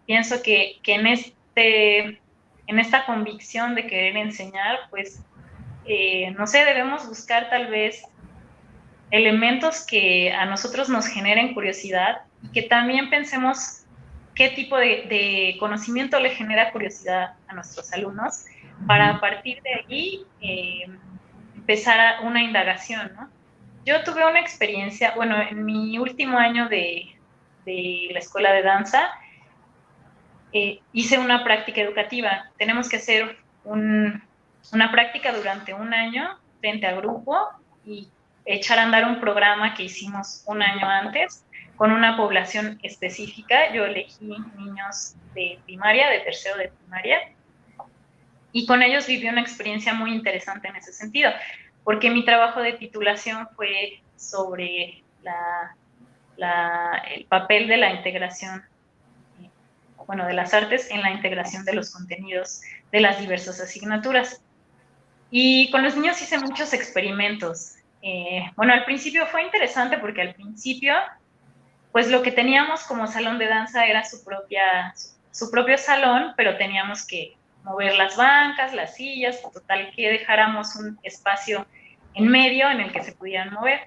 pienso que en esta convicción de querer enseñar, pues, no sé, debemos buscar tal vez elementos que a nosotros nos generen curiosidad y que también pensemos qué tipo de conocimiento le genera curiosidad a nuestros alumnos para a partir de allí empezar una indagación, ¿no? Yo tuve una experiencia, bueno, en mi último año de la escuela de danza, hice una práctica educativa. Tenemos que hacer una práctica durante un año frente a grupo y echar a andar un programa que hicimos un año antes con una población específica. Yo elegí niños de primaria, de tercero de primaria, y con ellos viví una experiencia muy interesante en ese sentido, porque mi trabajo de titulación fue sobre el papel de la integración, bueno, de las artes en la integración de los contenidos de las diversas asignaturas. Y con los niños hice muchos experimentos. Bueno, al principio fue interesante porque al principio, pues lo que teníamos como salón de danza era su propio salón, pero teníamos que mover las bancas, las sillas, total que dejáramos un espacio en medio en el que se pudieran mover.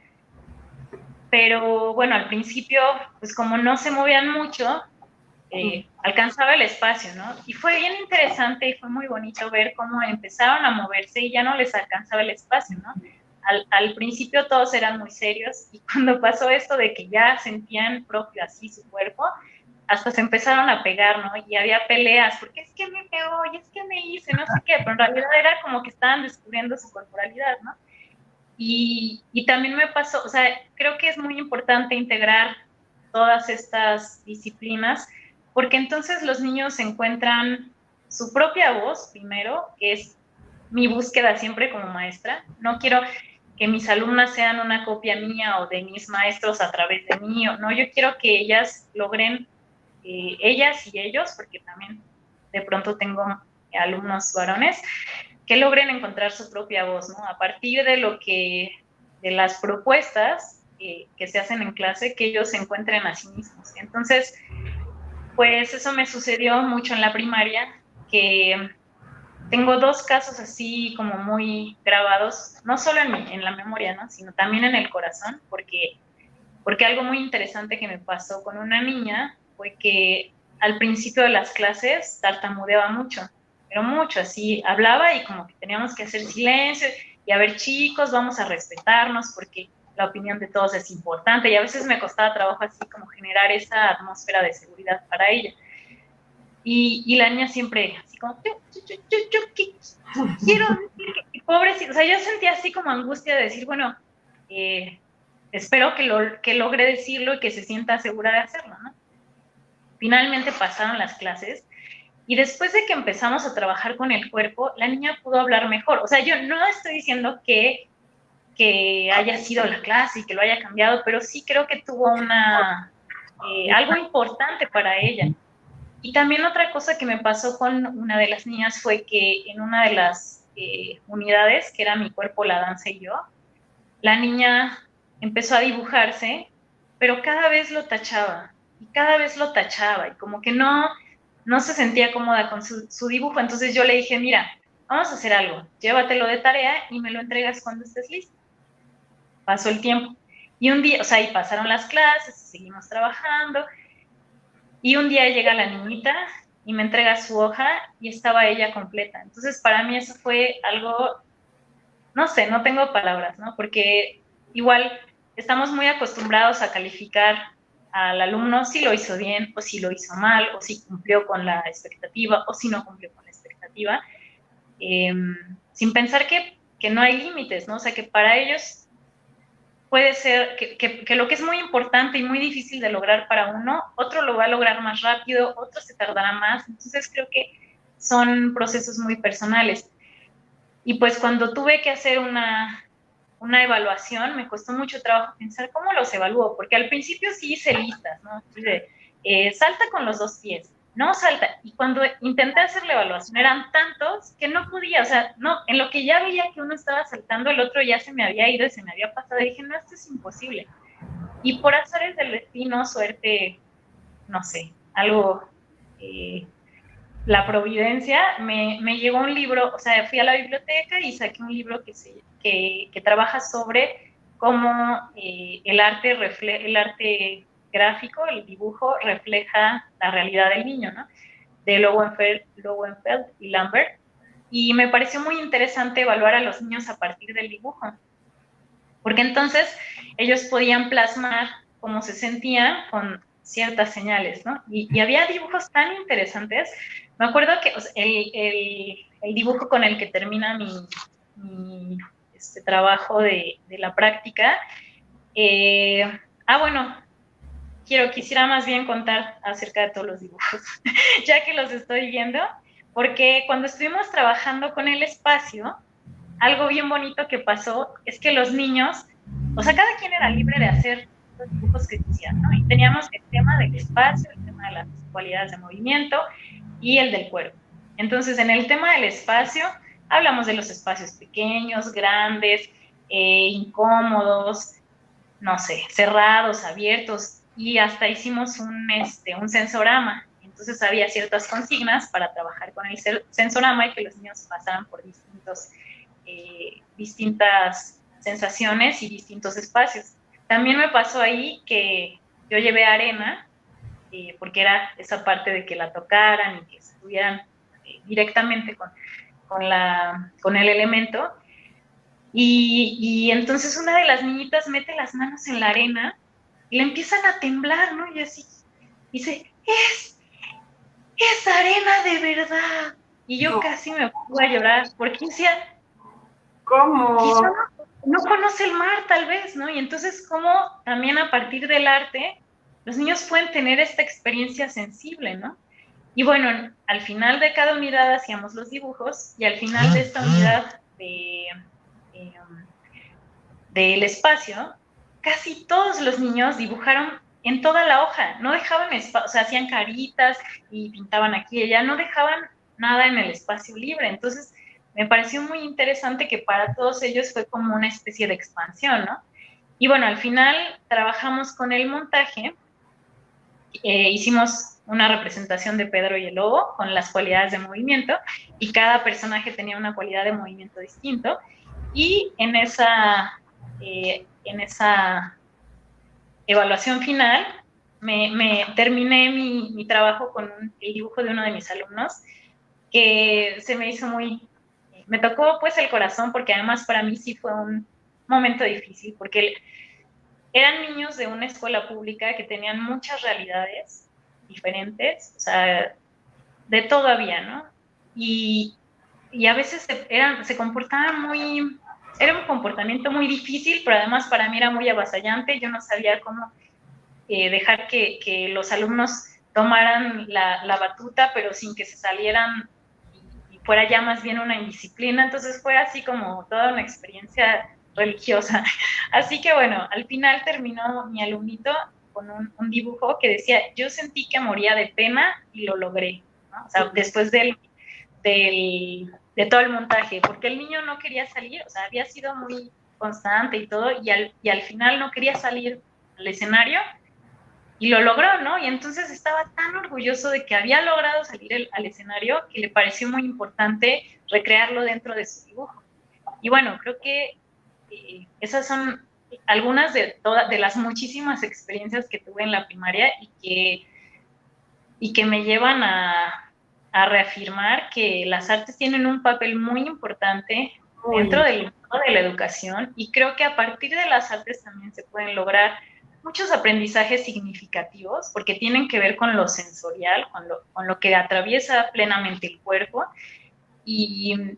Pero bueno, al principio, pues como no se movían mucho, alcanzaba el espacio, ¿no? Y fue bien interesante y fue muy bonito ver cómo empezaron a moverse y ya no les alcanzaba el espacio, ¿no? Al principio todos eran muy serios y cuando pasó esto de que ya sentían propio así su cuerpo, hasta se empezaron a pegar, ¿no? Y había peleas, porque es que me pegó y es que me hice, no sé qué, pero en realidad era como que estaban descubriendo su corporalidad, ¿no? Y también me pasó, o sea, creo que es muy importante integrar todas estas disciplinas, porque entonces los niños encuentran su propia voz primero, que es mi búsqueda siempre como maestra. No quiero que mis alumnas sean una copia mía o de mis maestros a través de mí, no, yo quiero que ellas logren, ellas y ellos, porque también de pronto tengo alumnos varones, que logren encontrar su propia voz, ¿no? A partir de las propuestas que se hacen en clase, que ellos se encuentren a sí mismos. Entonces, pues eso me sucedió mucho en la primaria, que tengo dos casos así como muy grabados, no solo en la memoria, ¿no? Sino también en el corazón, porque algo muy interesante que me pasó con una niña fue que al principio de las clases tartamudeaba mucho, pero mucho, así hablaba y como que teníamos que hacer silencio y a ver, chicos, vamos a respetarnos porque la opinión de todos es importante, y a veces me costaba trabajo así como generar esa atmósfera de seguridad para ella. Y la niña siempre así como, yo quiero decir que pobrecito, o sea, yo sentía así como angustia de decir, bueno, espero que logre decirlo y que se sienta segura de hacerlo, ¿no? Finalmente pasaron las clases y después de que empezamos a trabajar con el cuerpo, la niña pudo hablar mejor. O sea, yo no estoy diciendo que haya sido la clase y que lo haya cambiado, pero sí creo que tuvo algo importante para ella. Y también otra cosa que me pasó con una de las niñas fue que en una de las unidades, que era mi cuerpo, la danza y yo, la niña empezó a dibujarse, pero cada vez lo tachaba, y cada vez lo tachaba, y como que no se sentía cómoda con su dibujo. Entonces yo le dije, mira, vamos a hacer algo, llévatelo de tarea y me lo entregas cuando estés lista. Pasó el tiempo. Y un día, o sea, y pasaron las clases, seguimos trabajando, y un día llega la niñita y me entrega su hoja y estaba ella completa. Entonces, para mí eso fue algo, no sé, no tengo palabras, ¿no? Porque igual estamos muy acostumbrados a calificar al alumno si lo hizo bien o si lo hizo mal o si cumplió con la expectativa o si no cumplió con la expectativa, sin pensar que no hay límites, ¿no? O sea, que para ellos puede ser que lo que es muy importante y muy difícil de lograr para uno, otro lo va a lograr más rápido, otro se tardará más. Entonces creo que son procesos muy personales. Y pues cuando tuve que hacer una evaluación, me costó mucho trabajo pensar cómo los evalúo, porque al principio sí hice listas, ¿no? Dice, salta con los 2 pies, no salta. Y cuando intenté hacer la evaluación eran tantos que no podía, o sea, no, en lo que ya veía que uno estaba saltando, el otro ya se me había ido y se me había pasado, y dije, no, esto es imposible. Y por azares del destino, suerte, no sé, algo, la providencia, me llegó un libro, o sea, fui a la biblioteca y saqué un libro que trabaja sobre cómo el arte gráfico, el dibujo, refleja la realidad del niño, ¿no? De Lowenfeld y Lambert. Y me pareció muy interesante evaluar a los niños a partir del dibujo, porque entonces ellos podían plasmar cómo se sentían con ciertas señales, ¿no? Y había dibujos tan interesantes. Me acuerdo que, o sea, el dibujo con el que termina mi trabajo de la práctica, bueno, quisiera más bien contar acerca de todos los dibujos, ya que los estoy viendo, porque cuando estuvimos trabajando con el espacio, algo bien bonito que pasó es que los niños, o sea, cada quien era libre de hacer los dibujos que quisieran, ¿no? Y teníamos el tema del espacio, el tema de las cualidades de movimiento y el del cuerpo. Entonces, en el tema del espacio, hablamos de los espacios pequeños, grandes, incómodos, no sé, cerrados, abiertos, y hasta hicimos un sensorama. Entonces había ciertas consignas para trabajar con el sensorama y que los niños pasaran por distintas sensaciones y distintos espacios. También me pasó ahí que yo llevé arena, porque era esa parte de que la tocaran y que estuvieran directamente con el elemento. Y entonces una de las niñitas mete las manos en la arena y le empiezan a temblar, ¿no? Y así dice, es arena de verdad. Y yo casi me fui a llorar porque decía, ¿cómo? Quizá no conoce el mar, tal vez, ¿no? Y entonces, ¿cómo también a partir del arte los niños pueden tener esta experiencia sensible, ¿no? Y bueno, al final de cada unidad hacíamos los dibujos y al final de esta unidad del espacio, casi todos los niños dibujaron en toda la hoja, no dejaban espacio, o sea, hacían caritas y pintaban aquí y allá, no dejaban nada en el espacio libre. Entonces, me pareció muy interesante que para todos ellos fue como una especie de expansión, ¿no? Y bueno, al final trabajamos con el montaje, hicimos una representación de Pedro y el Lobo con las cualidades de movimiento y cada personaje tenía una cualidad de movimiento distinto, y en esa evaluación final me terminé mi trabajo con el dibujo de uno de mis alumnos, que se me hizo me tocó pues el corazón, porque además para mí sí fue un momento difícil, porque eran niños de una escuela pública que tenían muchas realidades diferentes, o sea, de todo había, ¿no? Y a veces se comportaban era un comportamiento muy difícil, pero además para mí era muy avasallante. Yo no sabía cómo dejar que los alumnos tomaran la batuta, pero sin que se salieran y fuera ya más bien una indisciplina. Entonces fue así como toda una experiencia religiosa. Así que bueno, al final terminó mi alumnito con un dibujo que decía, yo sentí que moría de pena y lo logré, ¿no? O sea, después de todo el montaje, porque el niño no quería salir, o sea, había sido muy constante y todo, y al final no quería salir al escenario, y lo logró, ¿no? Y entonces estaba tan orgulloso de que había logrado salir al escenario que le pareció muy importante recrearlo dentro de su dibujo. Y bueno, creo que esas son algunas de las muchísimas experiencias que tuve en la primaria y que me llevan a reafirmar que las artes tienen un papel muy importante dentro del mundo de la educación, y creo que a partir de las artes también se pueden lograr muchos aprendizajes significativos, porque tienen que ver con lo sensorial, con lo que atraviesa plenamente el cuerpo, y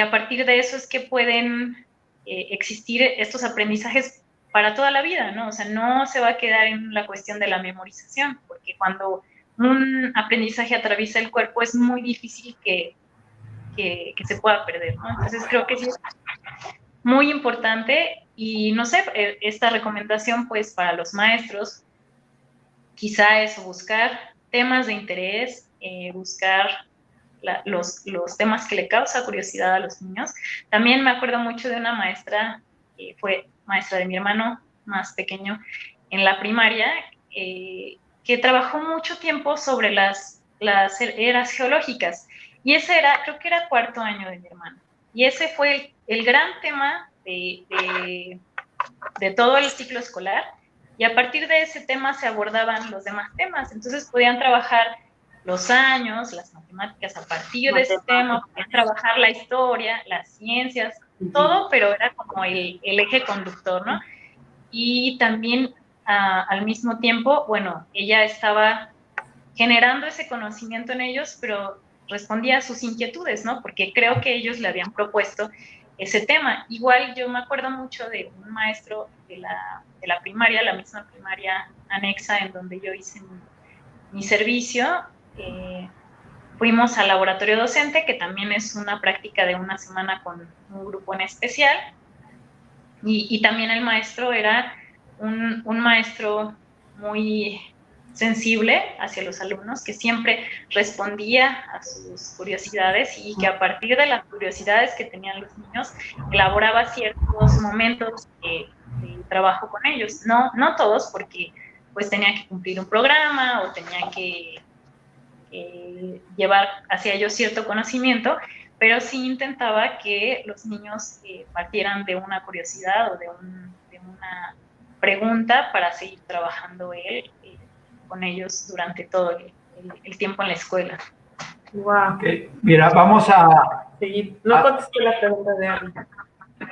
a partir de eso es que pueden existir estos aprendizajes para toda la vida, ¿no? O sea, no se va a quedar en la cuestión de la memorización, porque cuando un aprendizaje atraviesa el cuerpo es muy difícil que se pueda perder, ¿no? Entonces creo que sí es muy importante, y no sé, esta recomendación pues para los maestros quizá es buscar temas de interés, buscar los temas que le causa curiosidad a los niños. También me acuerdo mucho de una maestra, que fue maestra de mi hermano más pequeño en la primaria, que trabajó mucho tiempo sobre las eras geológicas, y ese era, creo que era cuarto año de mi hermano, y ese fue el gran tema de todo el ciclo escolar, y a partir de ese tema se abordaban los demás temas. Entonces podían trabajar los años, las matemáticas a partir de ese tema, podían trabajar la historia, las ciencias, todo, pero era como el eje conductor, ¿no? Y también al mismo tiempo, bueno, ella estaba generando ese conocimiento en ellos, pero respondía a sus inquietudes, ¿no? Porque creo que ellos le habían propuesto ese tema. Igual yo me acuerdo mucho de un maestro de la primaria, la misma primaria anexa en donde yo hice mi servicio. Fuimos al laboratorio docente, que también es una práctica de una semana con un grupo en especial, y también el maestro era un maestro muy sensible hacia los alumnos, que siempre respondía a sus curiosidades, y que a partir de las curiosidades que tenían los niños elaboraba ciertos momentos de trabajo con ellos. No todos, porque pues tenía que cumplir un programa o tenía que llevar hacia ellos cierto conocimiento, pero sí intentaba que los niños partieran de una curiosidad o de una pregunta para seguir trabajando él con ellos durante todo el tiempo en la escuela. Wow. Okay. Mira, vamos a seguir. No contesté la pregunta de Abby.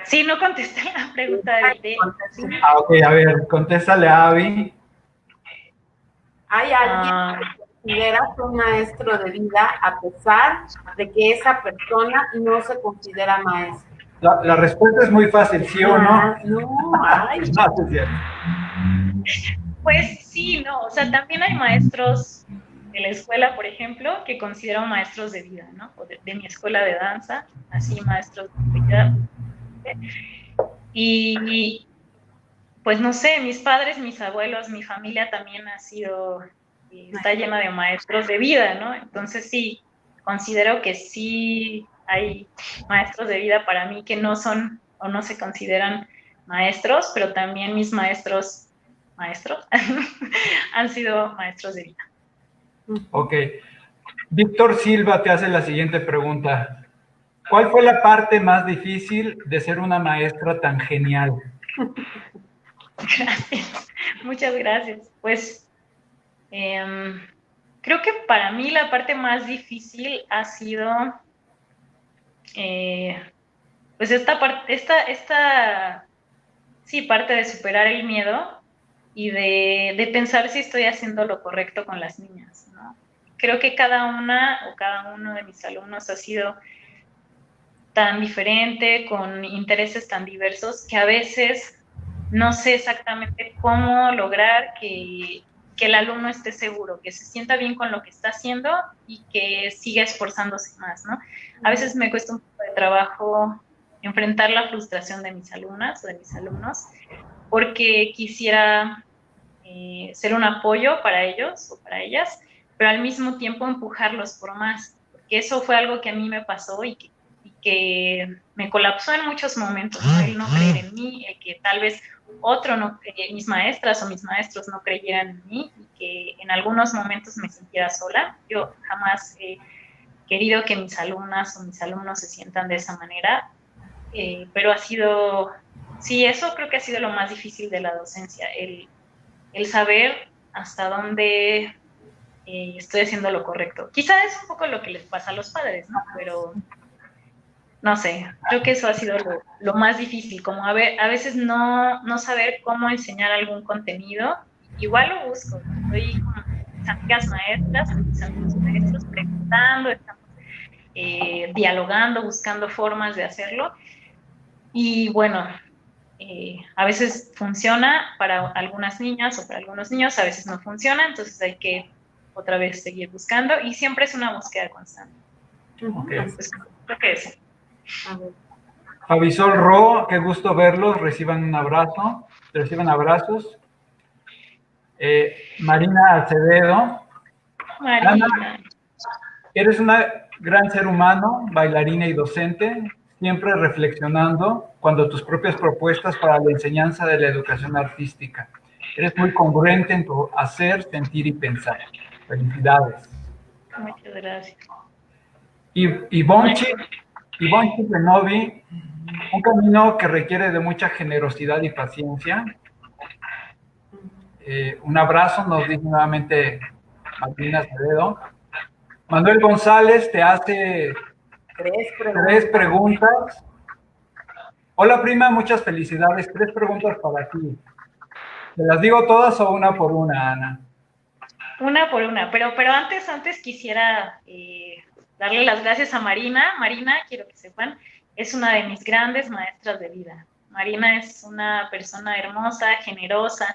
Sí, no contesté la pregunta de ok, a ver, contéstale a Abby. ¿Hay alguien que considera un maestro de vida a pesar de que esa persona no se considera maestro? La respuesta es muy fácil, ¿sí o no? No, ay. No, es cierto. Pues sí, no, o sea, también hay maestros de la escuela, por ejemplo, que considero maestros de vida, ¿no? O de mi escuela de danza, así maestros de vida. Y pues no sé, mis padres, mis abuelos, mi familia también está llena de maestros de vida, ¿no? Entonces sí, considero que sí hay maestros de vida para mí que no son o no se consideran maestros, pero también mis maestros han sido maestros de vida. Ok. Víctor Silva te hace la siguiente pregunta. ¿Cuál fue la parte más difícil de ser una maestra tan genial? Gracias, muchas gracias. Pues creo que para mí la parte más difícil ha sido pues esta parte de superar el miedo y de pensar si estoy haciendo lo correcto con las niñas, ¿no? Creo que cada uno de mis alumnos ha sido tan diferente, con intereses tan diversos, que a veces no sé exactamente cómo lograr que el alumno esté seguro, que se sienta bien con lo que está haciendo y que siga esforzándose más, ¿no? A veces me cuesta un poco de trabajo enfrentar la frustración de mis alumnas o de mis alumnos, porque quisiera ser un apoyo para ellos o para ellas, pero al mismo tiempo empujarlos por más, porque eso fue algo que a mí me pasó y y que me colapsó en muchos momentos, ¿no? El no creer en mí, el que tal vez mis maestras o mis maestros no creyeran en mí y que en algunos momentos me sintiera sola. Yo jamás he querido que mis alumnas o mis alumnos se sientan de esa manera, pero sí, eso creo que ha sido lo más difícil de la docencia, el saber hasta dónde estoy haciendo lo correcto. Quizá es un poco lo que les pasa a los padres, ¿no? Pero no sé, creo que eso ha sido lo más difícil, como a veces no saber cómo enseñar algún contenido. Igual lo busco, estoy con mis amigas maestras, con mis amigos maestros, preguntando, estamos dialogando, buscando formas de hacerlo. Y bueno, a veces funciona para algunas niñas o para algunos niños, a veces no funciona, entonces hay que otra vez seguir buscando y siempre es una búsqueda constante. Okay. Pues, creo que eso. Javisol Ro, qué gusto verlos, reciban un abrazo, reciban abrazos. Marina Acevedo. Marina. Ana, eres una gran ser humano, bailarina y docente, siempre reflexionando cuando tus propias propuestas para la enseñanza de la educación artística. Eres muy congruente en tu hacer, sentir y pensar. Felicidades. Muchas gracias. Ivonne Renovi, un camino que requiere de mucha generosidad y paciencia. Un abrazo, nos dice nuevamente Martina Acevedo. Manuel González te hace tres preguntas. Hola prima, muchas felicidades. 3 preguntas para ti. ¿Te las digo todas o una por una, Ana? Una por una, pero antes quisiera darle las gracias a Marina. Marina, quiero que sepan, es una de mis grandes maestras de vida. Marina es una persona hermosa, generosa,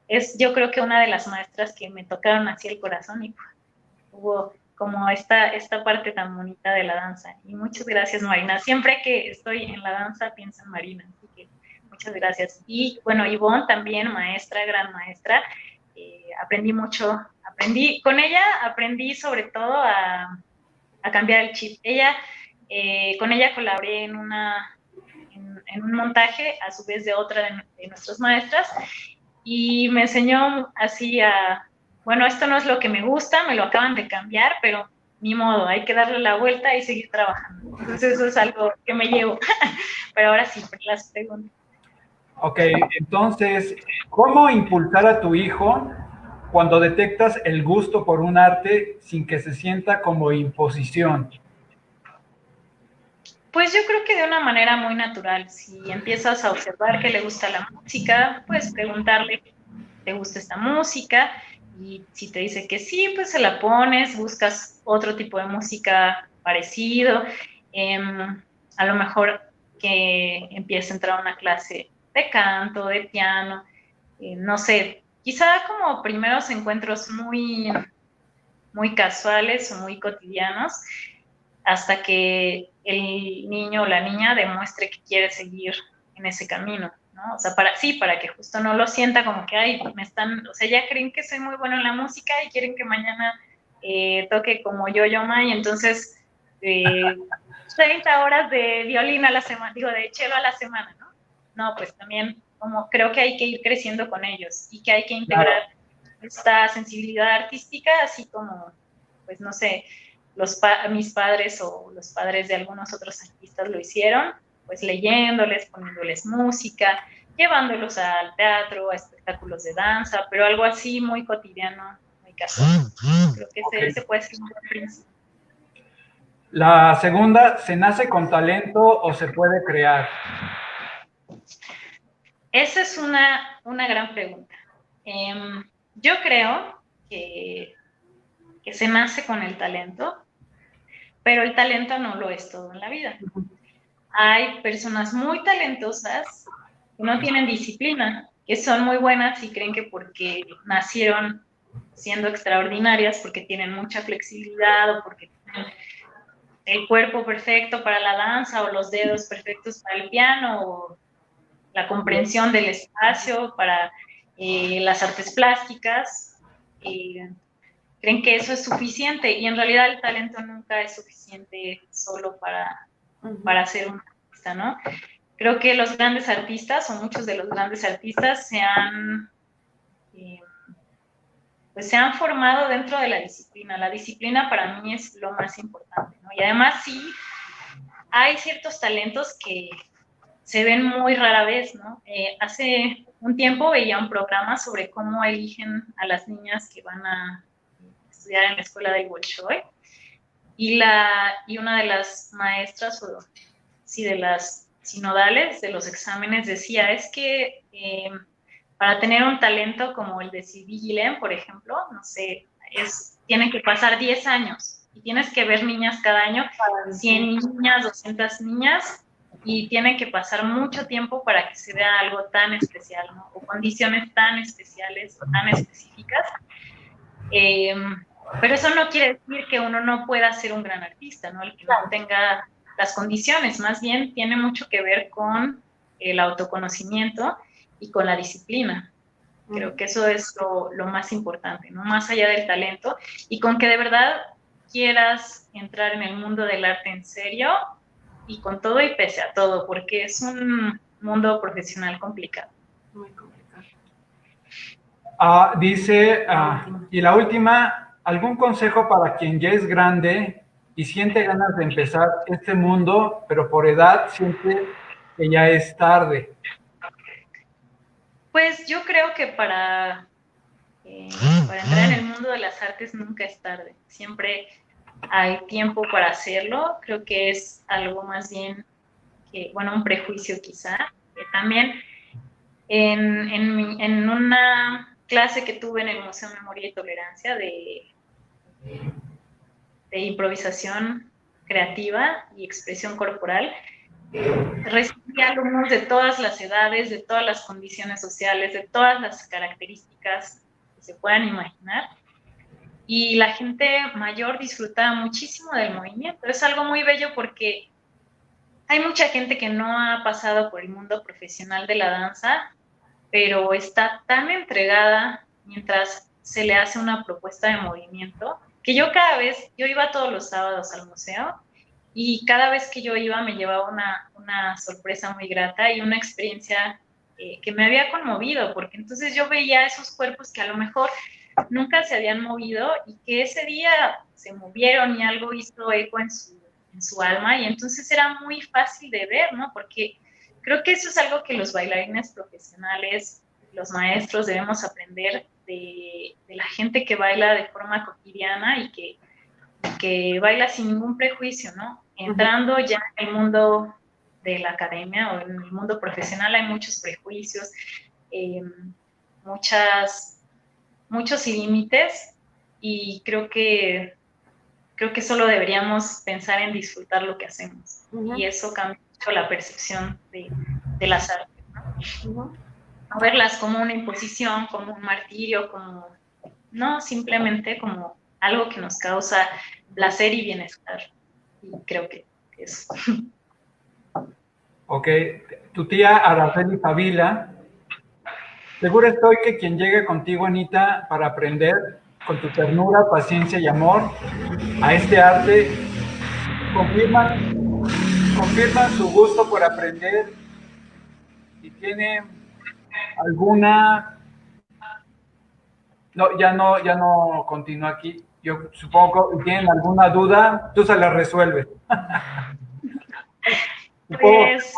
es yo creo que una de las maestras que me tocaron así el corazón y hubo como esta parte tan bonita de la danza. Y muchas gracias, Marina. Siempre que estoy en la danza pienso en Marina, así que muchas gracias. Y bueno, Ivonne también, maestra, gran maestra, aprendí mucho, con ella aprendí sobre todo a cambiar el chip. Con ella colaboré en un montaje, a su vez de otra de nuestras maestras, y me enseñó así bueno, esto no es lo que me gusta, me lo acaban de cambiar, pero ni modo, hay que darle la vuelta y seguir trabajando. Entonces eso es algo que me llevo. Pero ahora sí, por las preguntas. Ok, entonces, ¿cómo impulsar a tu hijo cuando detectas el gusto por un arte sin que se sienta como imposición? Pues yo creo que de una manera muy natural. Si empiezas a observar que le gusta la música, pues preguntarle, ¿te gusta esta música? Y si te dice que sí, pues se la pones, buscas otro tipo de música parecido. A lo mejor que empiece a entrar a una clase de canto, de piano, no sé, quizá como primeros encuentros muy, muy casuales o muy cotidianos, hasta que el niño o la niña demuestre que quiere seguir en ese camino, ¿no? O sea, para que justo no lo sienta como que, ay, o sea, ya creen que soy muy bueno en la música y quieren que mañana toque como Yo-Yo Ma, y entonces 30 horas de violín a la semana, de cello a la semana, ¿no? No, pues también como creo que hay que ir creciendo con ellos y que hay que integrar esta sensibilidad artística, así como, pues no sé, mis padres o los padres de algunos otros artistas lo hicieron, pues leyéndoles, poniéndoles música, llevándolos al teatro, a espectáculos de danza, pero algo así muy cotidiano, muy casual. Creo que ese puede ser un buen principio. La segunda, ¿se nace con talento o se puede crear? Esa es una gran pregunta. Yo creo que se nace con el talento, pero el talento no lo es todo en la vida. Hay personas muy talentosas que no tienen disciplina, que son muy buenas y creen que porque nacieron siendo extraordinarias, porque tienen mucha flexibilidad o porque tienen el cuerpo perfecto para la danza o los dedos perfectos para el piano o la comprensión del espacio para las artes plásticas, creen que eso es suficiente y en realidad el talento nunca es suficiente solo para para ser un artista, ¿no? Creo que los grandes artistas, o muchos de los grandes artistas, pues se han formado dentro de la disciplina. La disciplina para mí es lo más importante, ¿no? Y además sí, hay ciertos talentos que se ven muy rara vez, ¿no? Hace un tiempo veía un programa sobre cómo eligen a las niñas que van a estudiar en la escuela del Bolshoi, y una de las maestras, o sí, de las sinodales de los exámenes decía, es que para tener un talento como el de Sylvie Guillén, por ejemplo, no sé, tienen que pasar 10 años y tienes que ver niñas cada año, 100 niñas, 200 niñas, y tiene que pasar mucho tiempo para que se vea algo tan especial, ¿no? O condiciones tan especiales o tan específicas. Pero eso no quiere decir que uno no pueda ser un gran artista, ¿no? El que no tenga las condiciones, más bien tiene mucho que ver con el autoconocimiento y con la disciplina. Creo que eso es lo más importante, ¿no? Más allá del talento, y con que de verdad quieras entrar en el mundo del arte en serio, y con todo y pese a todo, porque es un mundo profesional complicado. Muy complicado. Dice, y la última, ¿algún consejo para quien ya es grande y siente ganas de empezar este mundo, pero por edad siente que ya es tarde? Pues yo creo que para entrar en el mundo de las artes nunca es tarde. Siempre hay tiempo para hacerlo. Creo que es algo más bien que, bueno, un prejuicio quizá. También en una clase que tuve en el Museo Memoria y Tolerancia de improvisación creativa y expresión corporal, recibí alumnos de todas las edades, de todas las condiciones sociales, de todas las características que se puedan imaginar, y la gente mayor disfrutaba muchísimo del movimiento. Es algo muy bello porque hay mucha gente que no ha pasado por el mundo profesional de la danza, pero está tan entregada mientras se le hace una propuesta de movimiento, que yo iba todos los sábados al museo, y cada vez que yo iba me llevaba una sorpresa muy grata y una experiencia que me había conmovido, porque entonces yo veía esos cuerpos que a lo mejor nunca se habían movido y que ese día se movieron y algo hizo eco en su alma, y entonces era muy fácil de ver, ¿no? Porque creo que eso es algo que los bailarines profesionales, los maestros, debemos aprender de la gente que baila de forma cotidiana y que baila sin ningún prejuicio, ¿no? Entrando ya en el mundo de la academia o en el mundo profesional hay muchos prejuicios, muchos límites, y creo que solo deberíamos pensar en disfrutar lo que hacemos, y eso cambia mucho la percepción de las artes, ¿no? No verlas como una imposición, como un martirio, no, simplemente como algo que nos causa placer y bienestar. Y creo que eso. Ok, tu tía Araceli Favila, seguro estoy que quien llegue contigo, Anita, para aprender con tu ternura, paciencia y amor a este arte, confirma su gusto por aprender y tiene alguna... No, ya no continúa aquí. Yo supongo que tienen alguna duda, tú se la resuelves. Pues...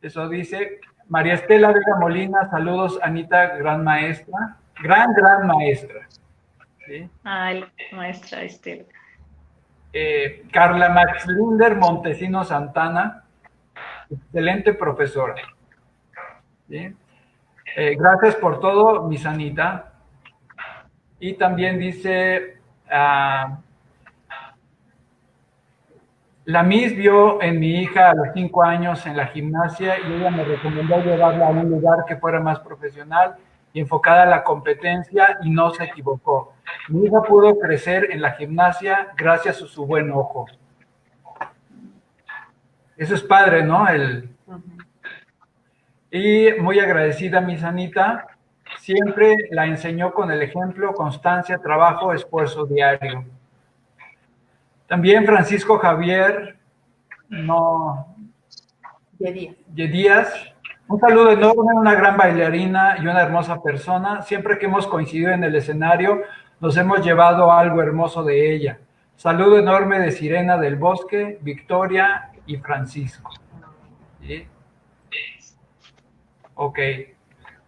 Eso dice María Estela Vega Molina, saludos, Anita, gran maestra. Gran maestra. ¿Sí? Ay, maestra Estela. Carla Max Linder Montesino Santana, excelente profesora. ¿Sí? Gracias por todo, Miss Anita. Y también dice, la Miss vio en mi hija a los 5 años en la gimnasia y ella me recomendó llevarla a un lugar que fuera más profesional y enfocada a la competencia, y no se equivocó. Mi hija pudo crecer en la gimnasia gracias a su buen ojo. Eso es padre, ¿no? Y muy agradecida, Miss Anita. Siempre la enseñó con el ejemplo, constancia, trabajo, esfuerzo diario. También Francisco Javier no, Yedías. Yedías. Un saludo enorme, una gran bailarina y una hermosa persona. Siempre que hemos coincidido en el escenario, nos hemos llevado algo hermoso de ella. Saludo enorme de Sirena del Bosque, Victoria y Francisco. ¿Sí? Ok.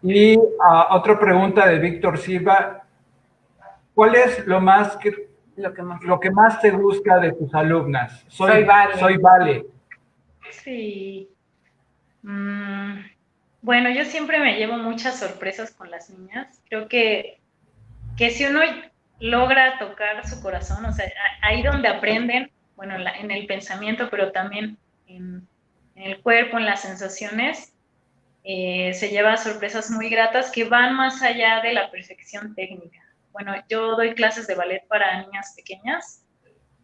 Y otra pregunta de Víctor Silva. ¿Cuál es lo que más te gusta de tus alumnas? Soy Vale. Soy Vale. Sí. Bueno, yo siempre me llevo muchas sorpresas con las niñas. Creo que si uno logra tocar su corazón, o sea, ahí donde aprenden, bueno, en el pensamiento, pero también en el cuerpo, en las sensaciones, se lleva sorpresas muy gratas que van más allá de la perfección técnica. Bueno, yo doy clases de ballet para niñas pequeñas,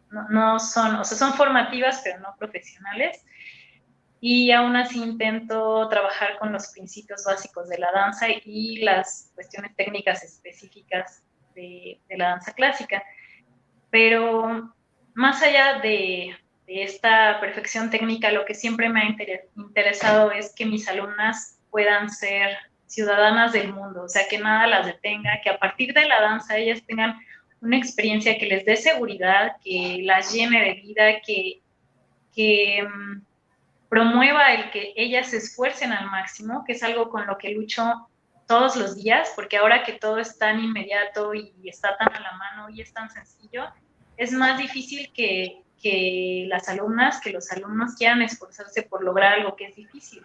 no son, o sea, son formativas, pero no profesionales, y aún así intento trabajar con los principios básicos de la danza y las cuestiones técnicas específicas de la danza clásica. Pero más allá de esta perfección técnica, lo que siempre me ha interesado es que mis alumnas puedan ser ciudadanas del mundo, o sea, que nada las detenga, que a partir de la danza ellas tengan una experiencia que les dé seguridad, que las llene de vida, que promueva el que ellas se esfuercen al máximo, que es algo con lo que lucho todos los días, porque ahora que todo es tan inmediato y está tan a la mano y es tan sencillo, es más difícil que las alumnas, que los alumnos quieran esforzarse por lograr algo que es difícil.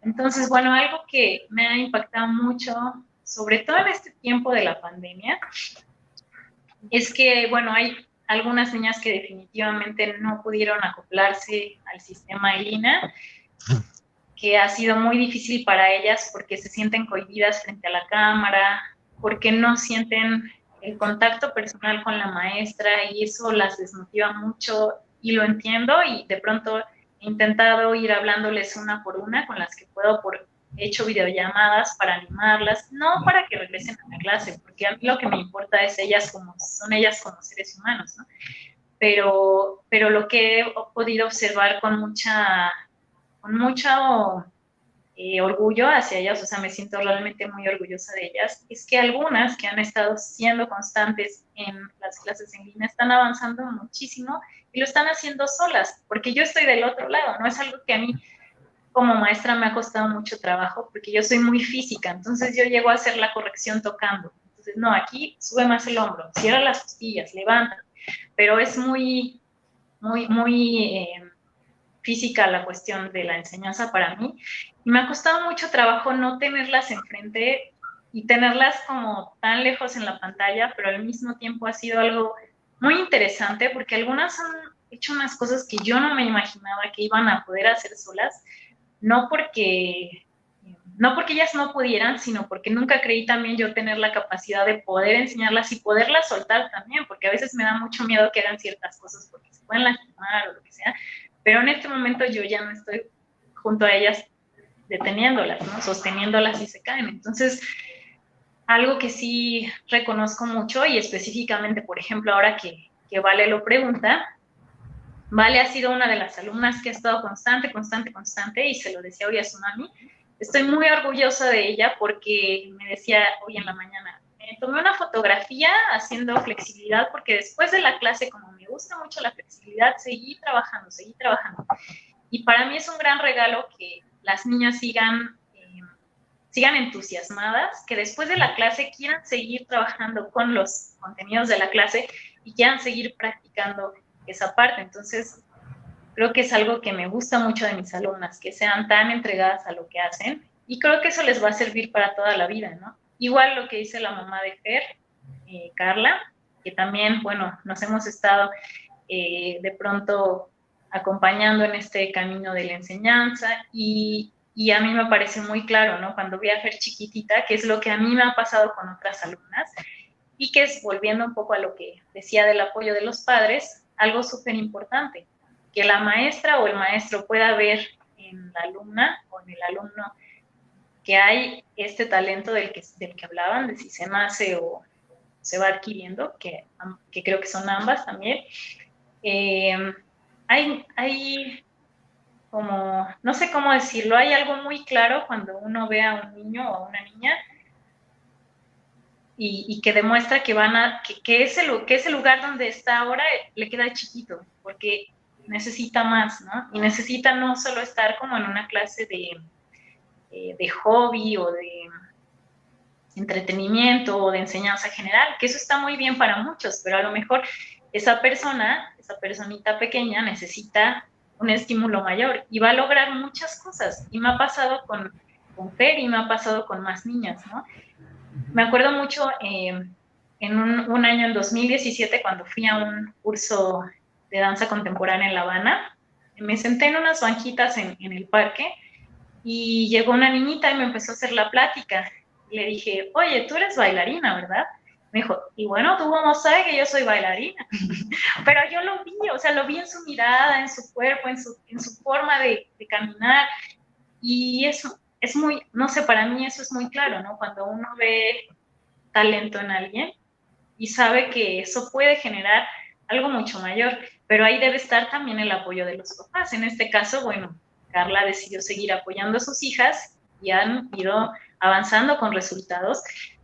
Entonces, bueno, algo que me ha impactado mucho, sobre todo en este tiempo de la pandemia, es que, bueno, hay algunas niñas que definitivamente no pudieron acoplarse al sistema ELINA, que ha sido muy difícil para ellas porque se sienten cohibidas frente a la cámara, porque no sienten el contacto personal con la maestra y eso las desmotiva mucho y lo entiendo y de pronto he intentado ir hablándoles una por una con las que puedo he hecho videollamadas para animarlas, no para que regresen a la clase, porque a mí lo que me importa es son ellas como seres humanos, ¿no? Pero lo que he podido observar con mucho orgullo hacia ellas, o sea, me siento realmente muy orgullosa de ellas, es que algunas que han estado siendo constantes en las clases en línea están avanzando muchísimo y lo están haciendo solas, porque yo estoy del otro lado, no es algo que a mí como maestra me ha costado mucho trabajo, porque yo soy muy física, entonces yo llego a hacer la corrección tocando, entonces no, aquí sube más el hombro, cierra las costillas, levanta, pero es muy física la cuestión de la enseñanza para mí. Y me ha costado mucho trabajo no tenerlas enfrente y tenerlas como tan lejos en la pantalla, pero al mismo tiempo ha sido algo muy interesante porque algunas han hecho unas cosas que yo no me imaginaba que iban a poder hacer solas, no porque ellas no pudieran, sino porque nunca creí también yo tener la capacidad de poder enseñarlas y poderlas soltar también, porque a veces me da mucho miedo que hagan ciertas cosas porque se pueden lastimar o lo que sea, pero en este momento yo ya no estoy junto a ellas deteniéndolas, ¿no? Sosteniéndolas y se caen. Entonces, algo que sí reconozco mucho y específicamente, por ejemplo, ahora que Vale lo pregunta, Vale ha sido una de las alumnas que ha estado constante y se lo decía hoy a su mami. Estoy muy orgullosa de ella porque me decía hoy en la mañana, me tomé una fotografía haciendo flexibilidad porque después de la clase, como me gusta mucho la flexibilidad, seguí trabajando. Y para mí es un gran regalo que las niñas sigan entusiasmadas, que después de la clase quieran seguir trabajando con los contenidos de la clase y quieran seguir practicando esa parte. Entonces, creo que es algo que me gusta mucho de mis alumnas, que sean tan entregadas a lo que hacen y creo que eso les va a servir para toda la vida, ¿no? Igual lo que dice la mamá de Fer, Carla, que también, bueno, nos hemos estado de pronto acompañando en este camino de la enseñanza y a mí me parece muy claro, ¿no? Cuando vi a Fer chiquitita, que es lo que a mí me ha pasado con otras alumnas y que es, volviendo un poco a lo que decía del apoyo de los padres, algo súper importante, que la maestra o el maestro pueda ver en la alumna o en el alumno que hay este talento del que hablaban, de si se nace o se va adquiriendo, que creo que son ambas también. Hay como, no sé cómo decirlo, hay algo muy claro cuando uno ve a un niño o a una niña y que demuestra que ese lugar donde está ahora le queda chiquito, porque necesita más, ¿no? Y necesita no solo estar como en una clase de hobby o de entretenimiento o de enseñanza general, que eso está muy bien para muchos, pero a lo mejor esa personita pequeña necesita un estímulo mayor y va a lograr muchas cosas. Y me ha pasado con Fer y me ha pasado con más niñas, ¿no? Me acuerdo mucho en un año, en 2017, cuando fui a un curso de danza contemporánea en La Habana, me senté en unas banquitas en el parque y llegó una niñita y me empezó a hacer la plática. Le dije, oye, tú eres bailarina, ¿verdad? Me dijo, y bueno, tú cómo sabes que yo soy bailarina. Pero yo lo vi, o sea, lo vi en su mirada, en su cuerpo, en su forma de caminar. Y eso es muy, no sé, para mí eso es muy claro, ¿no? Cuando uno ve talento en alguien y sabe que eso puede generar algo mucho mayor, pero ahí debe estar también el apoyo de los papás. En este caso, bueno, Carla decidió seguir apoyando a sus hijas y han ido avanzando con resultados,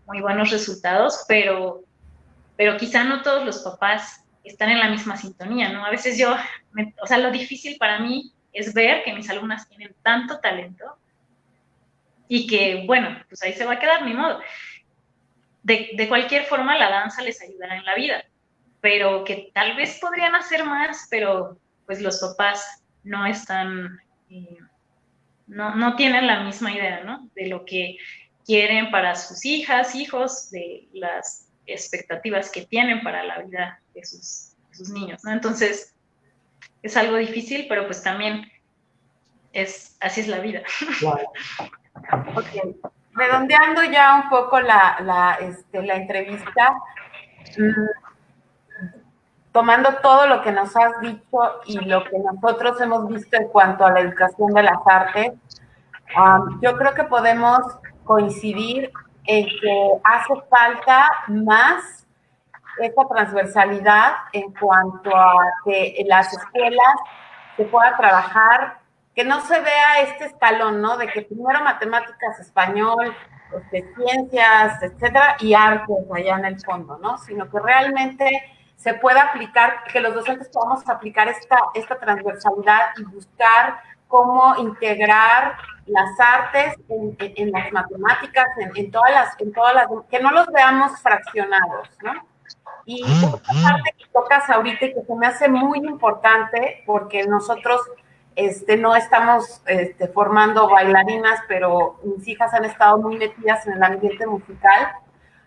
muy buenos resultados, pero quizá no todos los papás están en la misma sintonía, ¿no? A veces o sea, lo difícil para mí es ver que mis alumnas tienen tanto talento y que, bueno, pues ahí se va a quedar, ni modo. De cualquier forma, la danza les ayudará en la vida, pero que tal vez podrían hacer más, pero pues los papás no están, no tienen la misma idea, ¿no? De lo que quieren para sus hijas, hijos, de las expectativas que tienen para la vida de sus niños, ¿no? Entonces, es algo difícil, pero pues también así es la vida. Claro. Okay. Redondeando ya un poco la entrevista, tomando todo lo que nos has dicho y lo que nosotros hemos visto en cuanto a la educación de las artes, yo creo que podemos coincidir en que hace falta más esta transversalidad en cuanto a que en las escuelas se pueda trabajar, que no se vea este escalón, ¿no? De que primero matemáticas, español, ciencias, etcétera, y artes allá en el fondo, ¿no? Sino que realmente se pueda aplicar, que los docentes podamos aplicar esta transversalidad y buscar cómo integrar las artes en las matemáticas, en todas las, que no los veamos fraccionados, ¿no? Y otra parte que tocas ahorita y que se me hace muy importante, porque nosotros no estamos formando bailarinas, pero mis hijas han estado muy metidas en el ambiente musical.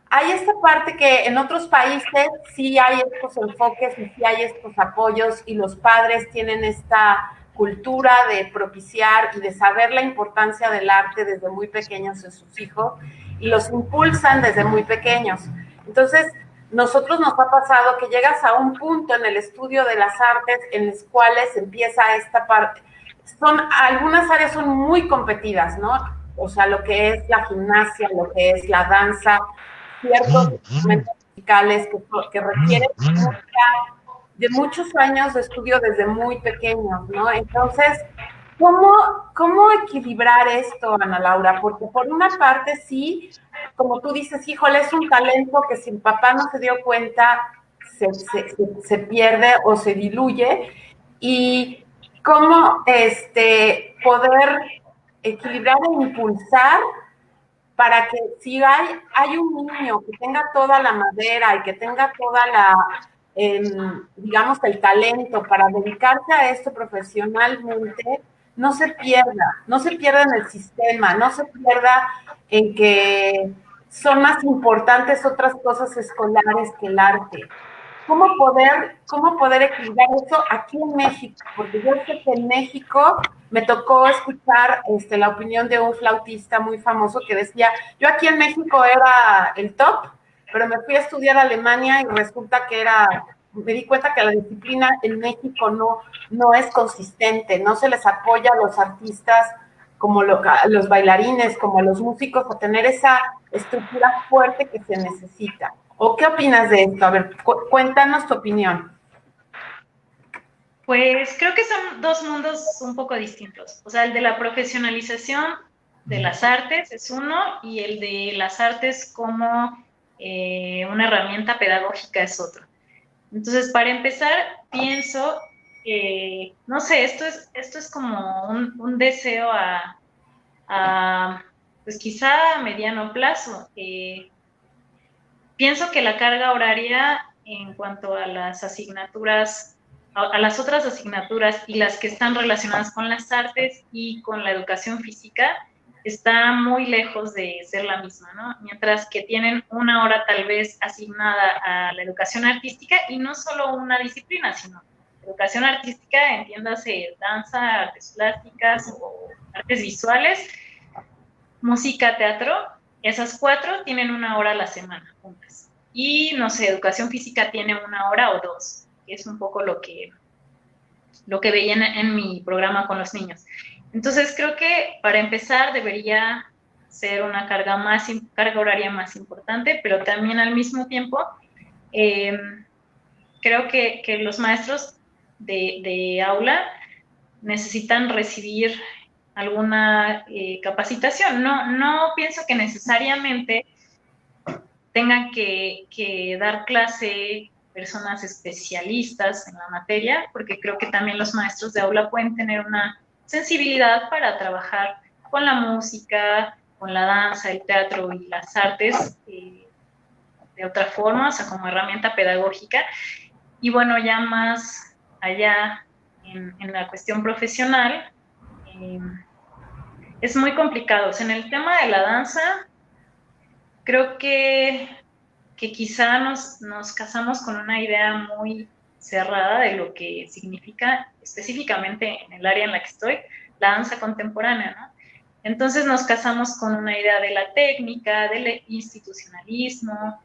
Hay esta parte que en otros países sí hay estos enfoques y sí hay estos apoyos y los padres tienen esta cultura de propiciar y de saber la importancia del arte desde muy pequeños en sus hijos y los impulsan desde muy pequeños. Entonces, nosotros nos ha pasado que llegas a un punto en el estudio de las artes en las cuales empieza esta parte. Algunas áreas son muy competidas, ¿no? O sea, lo que es la gimnasia, lo que es la danza, ciertos instrumentos musicales que requieren de muchos años de estudio desde muy pequeños, ¿no? Entonces, ¿cómo equilibrar esto, Ana Laura? Porque por una parte sí, como tú dices, híjole, es un talento que si el papá no se dio cuenta, se pierde o se diluye. Y cómo poder equilibrar e impulsar para que si hay un niño que tenga toda la madera y que tenga toda digamos, el talento para dedicarse a esto profesionalmente, no se pierda en el sistema, no se pierda en que son más importantes otras cosas escolares que el arte. ¿Cómo poder equilibrar eso aquí en México? Porque yo sé que en México me tocó escuchar la opinión de un flautista muy famoso que decía, yo aquí en México era el top, pero me fui a estudiar a Alemania y resulta que me di cuenta que la disciplina en México no es consistente, no se les apoya a los artistas como a los bailarines, como a los músicos, a tener esa estructura fuerte que se necesita. ¿O qué opinas de esto? A ver, cuéntanos tu opinión. Pues creo que son dos mundos un poco distintos. O sea, el de la profesionalización de las artes es uno y el de las artes como una herramienta pedagógica es otro. Entonces, para empezar, pienso que, no sé, esto es como un deseo pues quizá a mediano plazo. Pienso que la carga horaria en cuanto a las asignaturas, a las otras asignaturas y las que están relacionadas con las artes y con la educación física, está muy lejos de ser la misma, ¿no? Mientras que tienen una hora tal vez asignada a la educación artística y no solo una disciplina, sino educación artística, entiéndase danza, artes plásticas o artes visuales, música, teatro, esas 4 tienen una hora a la semana juntas. Y, no sé, educación física tiene una hora o 2, que es un poco lo que veía en mi programa con los niños. Entonces, creo que para empezar debería ser una carga horaria más importante, pero también al mismo tiempo creo que los maestros de aula necesitan recibir alguna capacitación. No pienso que necesariamente tengan que dar clase personas especialistas en la materia, porque creo que también los maestros de aula pueden tener una sensibilidad para trabajar con la música, con la danza, el teatro y las artes de otra forma, o sea, como herramienta pedagógica. Y bueno, ya más allá en la cuestión profesional, es muy complicado. O sea, en el tema de la danza, creo que quizá nos casamos con una idea muy cerrada de lo que significa específicamente en el área en la que estoy, la danza contemporánea, ¿no? Entonces nos casamos con una idea de la técnica, del institucionalismo,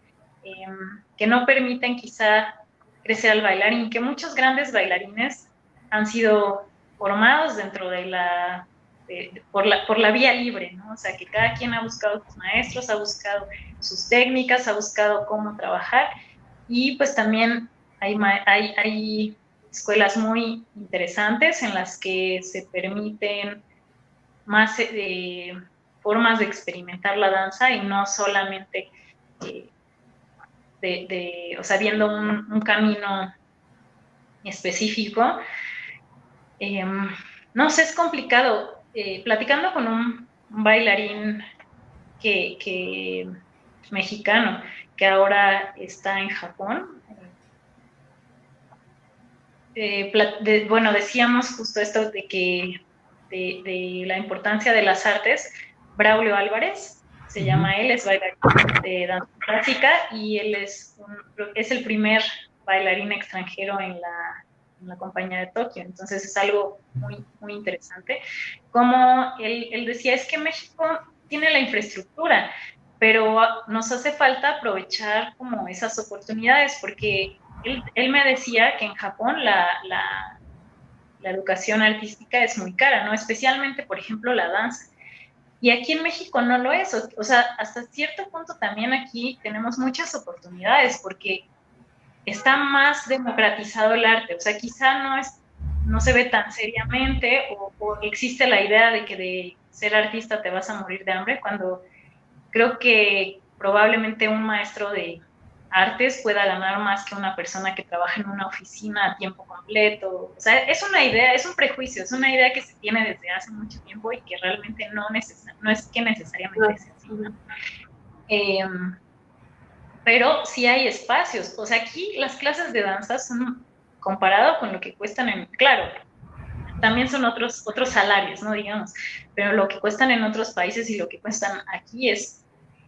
que no permiten quizá crecer al bailarín, que muchos grandes bailarines han sido formados dentro de por la vía libre, ¿no? O sea, que cada quien ha buscado sus maestros, ha buscado sus técnicas, ha buscado cómo trabajar y pues también hay escuelas muy interesantes en las que se permiten más formas de experimentar la danza y no solamente o sea, viendo un camino específico. No sé, es complicado. Platicando con un bailarín que mexicano que ahora está en Japón, bueno, decíamos justo esto de la importancia de las artes. Braulio Álvarez se llama él, es bailarín de danza clásica y él es el primer bailarín extranjero en la compañía de Tokio. Entonces es algo muy, muy interesante. Como él decía, es que México tiene la infraestructura, pero nos hace falta aprovechar como esas oportunidades, porque él me decía que en Japón la educación artística es muy cara, ¿no? Especialmente, por ejemplo, la danza. Y aquí en México no lo es. O sea, hasta cierto punto también aquí tenemos muchas oportunidades porque está más democratizado el arte. O sea, quizá no se ve tan seriamente o existe la idea de que de ser artista te vas a morir de hambre, cuando creo que probablemente un maestro de artes pueda ganar más que una persona que trabaja en una oficina a tiempo completo. O sea, es una idea, es un prejuicio, es una idea que se tiene desde hace mucho tiempo y que realmente no es que necesariamente es así, ¿no? Pero sí hay espacios. O sea, aquí las clases de danza son, comparado con lo que cuestan claro, también son otros salarios, ¿no? Digamos, pero lo que cuestan en otros países y lo que cuestan aquí es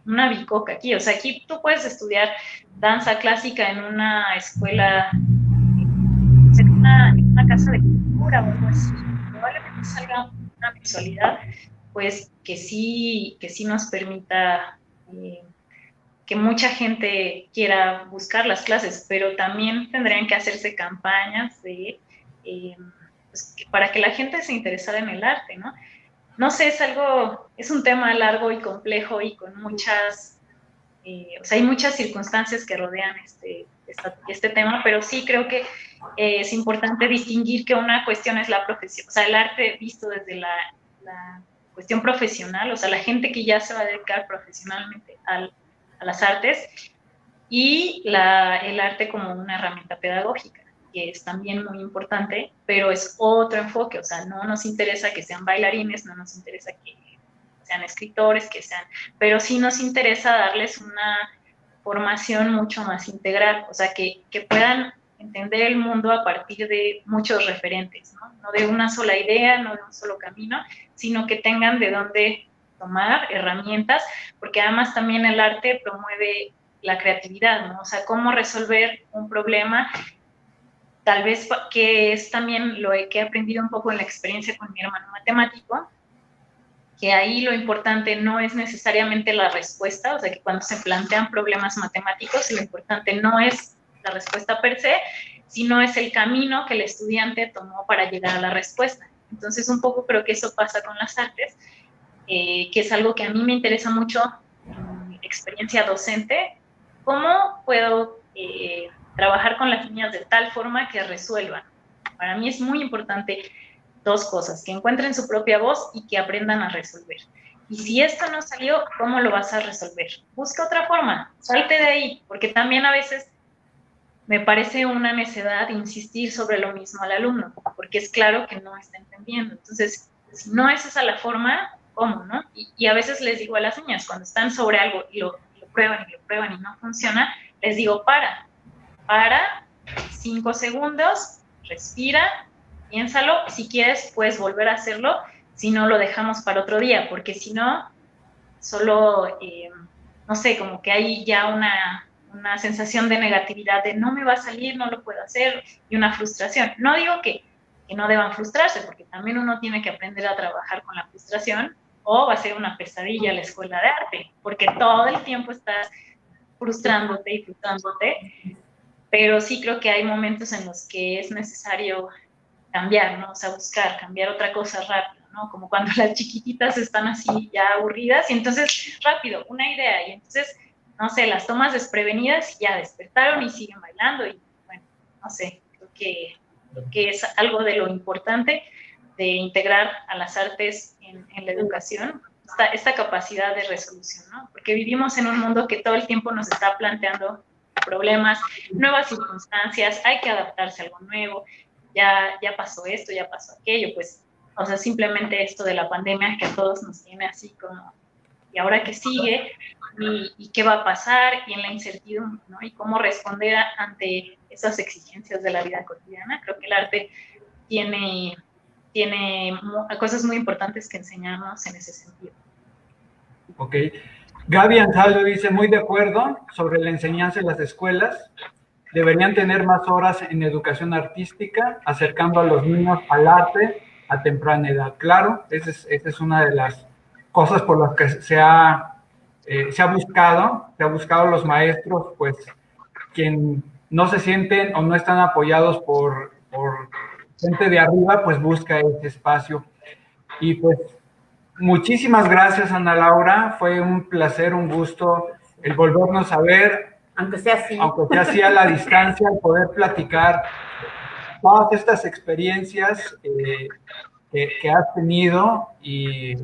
una bicoca aquí. O sea, aquí tú puedes estudiar danza clásica en una escuela, en una casa de cultura o algo así. Probablemente salga una visualidad, pues, que sí nos permita que mucha gente quiera buscar las clases, pero también tendrían que hacerse campañas pues, para que la gente se interesara en el arte, ¿no? No sé, es un tema largo y complejo y con muchas, o sea, hay muchas circunstancias que rodean este este tema, pero sí creo que es importante distinguir que una cuestión es la profesión, o sea, el arte visto desde la cuestión profesional, o sea, la gente que ya se va a dedicar profesionalmente a las artes, y el arte como una herramienta pedagógica, que es también muy importante, pero es otro enfoque, o sea, no nos interesa que sean bailarines, no nos interesa que sean escritores, pero sí nos interesa darles una formación mucho más integral, o sea, que puedan entender el mundo a partir de muchos referentes, ¿no? No de una sola idea, no de un solo camino, sino que tengan de dónde tomar herramientas, porque además también el arte promueve la creatividad, ¿no? O sea, cómo resolver un problema, tal vez que es también lo que he aprendido un poco en la experiencia con mi hermano matemático, que ahí lo importante no es necesariamente la respuesta, o sea, que cuando se plantean problemas matemáticos, lo importante no es la respuesta per se, sino es el camino que el estudiante tomó para llegar a la respuesta. Entonces, un poco creo que eso pasa con las artes, que es algo que a mí me interesa mucho en mi experiencia docente. ¿Cómo puedo trabajar con las niñas de tal forma que resuelvan? Para mí es muy importante dos cosas, que encuentren su propia voz y que aprendan a resolver. Y si esto no salió, ¿cómo lo vas a resolver? Busca otra forma, salte de ahí, porque también a veces me parece una necedad insistir sobre lo mismo al alumno, porque es claro que no está entendiendo. Entonces, si no es esa la forma, ¿cómo, no? Y a veces les digo a las niñas, cuando están sobre algo y lo prueban y no funciona, les digo, para 5 segundos, respira, piénsalo, si quieres puedes volver a hacerlo, si no lo dejamos para otro día, porque si no, solo, no sé, como que hay ya una sensación de negatividad, de no me va a salir, no lo puedo hacer, y una frustración. No digo que no deban frustrarse, porque también uno tiene que aprender a trabajar con la frustración, o va a ser una pesadilla la escuela de arte, porque todo el tiempo estás frustrándote, pero sí creo que hay momentos en los que es necesario cambiar, ¿no? O sea, cambiar otra cosa rápido, ¿no? Como cuando las chiquititas están así ya aburridas y entonces rápido, una idea y entonces, no sé, las tomas desprevenidas y ya despertaron y siguen bailando y bueno, no sé, creo que es algo de lo importante de integrar a las artes en la educación, esta capacidad de resolución, ¿no? Porque vivimos en un mundo que todo el tiempo nos está planteando problemas, nuevas circunstancias, hay que adaptarse a algo nuevo, ya pasó esto, ya pasó aquello, pues, o sea, simplemente esto de la pandemia que a todos nos tiene así como, ¿y ahora qué sigue? ¿Y qué va a pasar? Y en la incertidumbre, ¿no? Y cómo responder ante esas exigencias de la vida cotidiana. Creo que el arte tiene cosas muy importantes que enseñarnos en ese sentido. Ok. Gaby Ansaldo dice, muy de acuerdo sobre la enseñanza en las escuelas. Deberían tener más horas en educación artística, acercando a los niños al arte a temprana edad. Claro, esa es una de las cosas por las que se ha buscado los maestros, pues, quien no se sienten o no están apoyados por gente de arriba, pues busca ese espacio. Y pues, muchísimas gracias, Ana Laura. Fue un placer, un gusto el volvernos a ver. Aunque sea así a la distancia, el poder platicar todas estas experiencias que has tenido y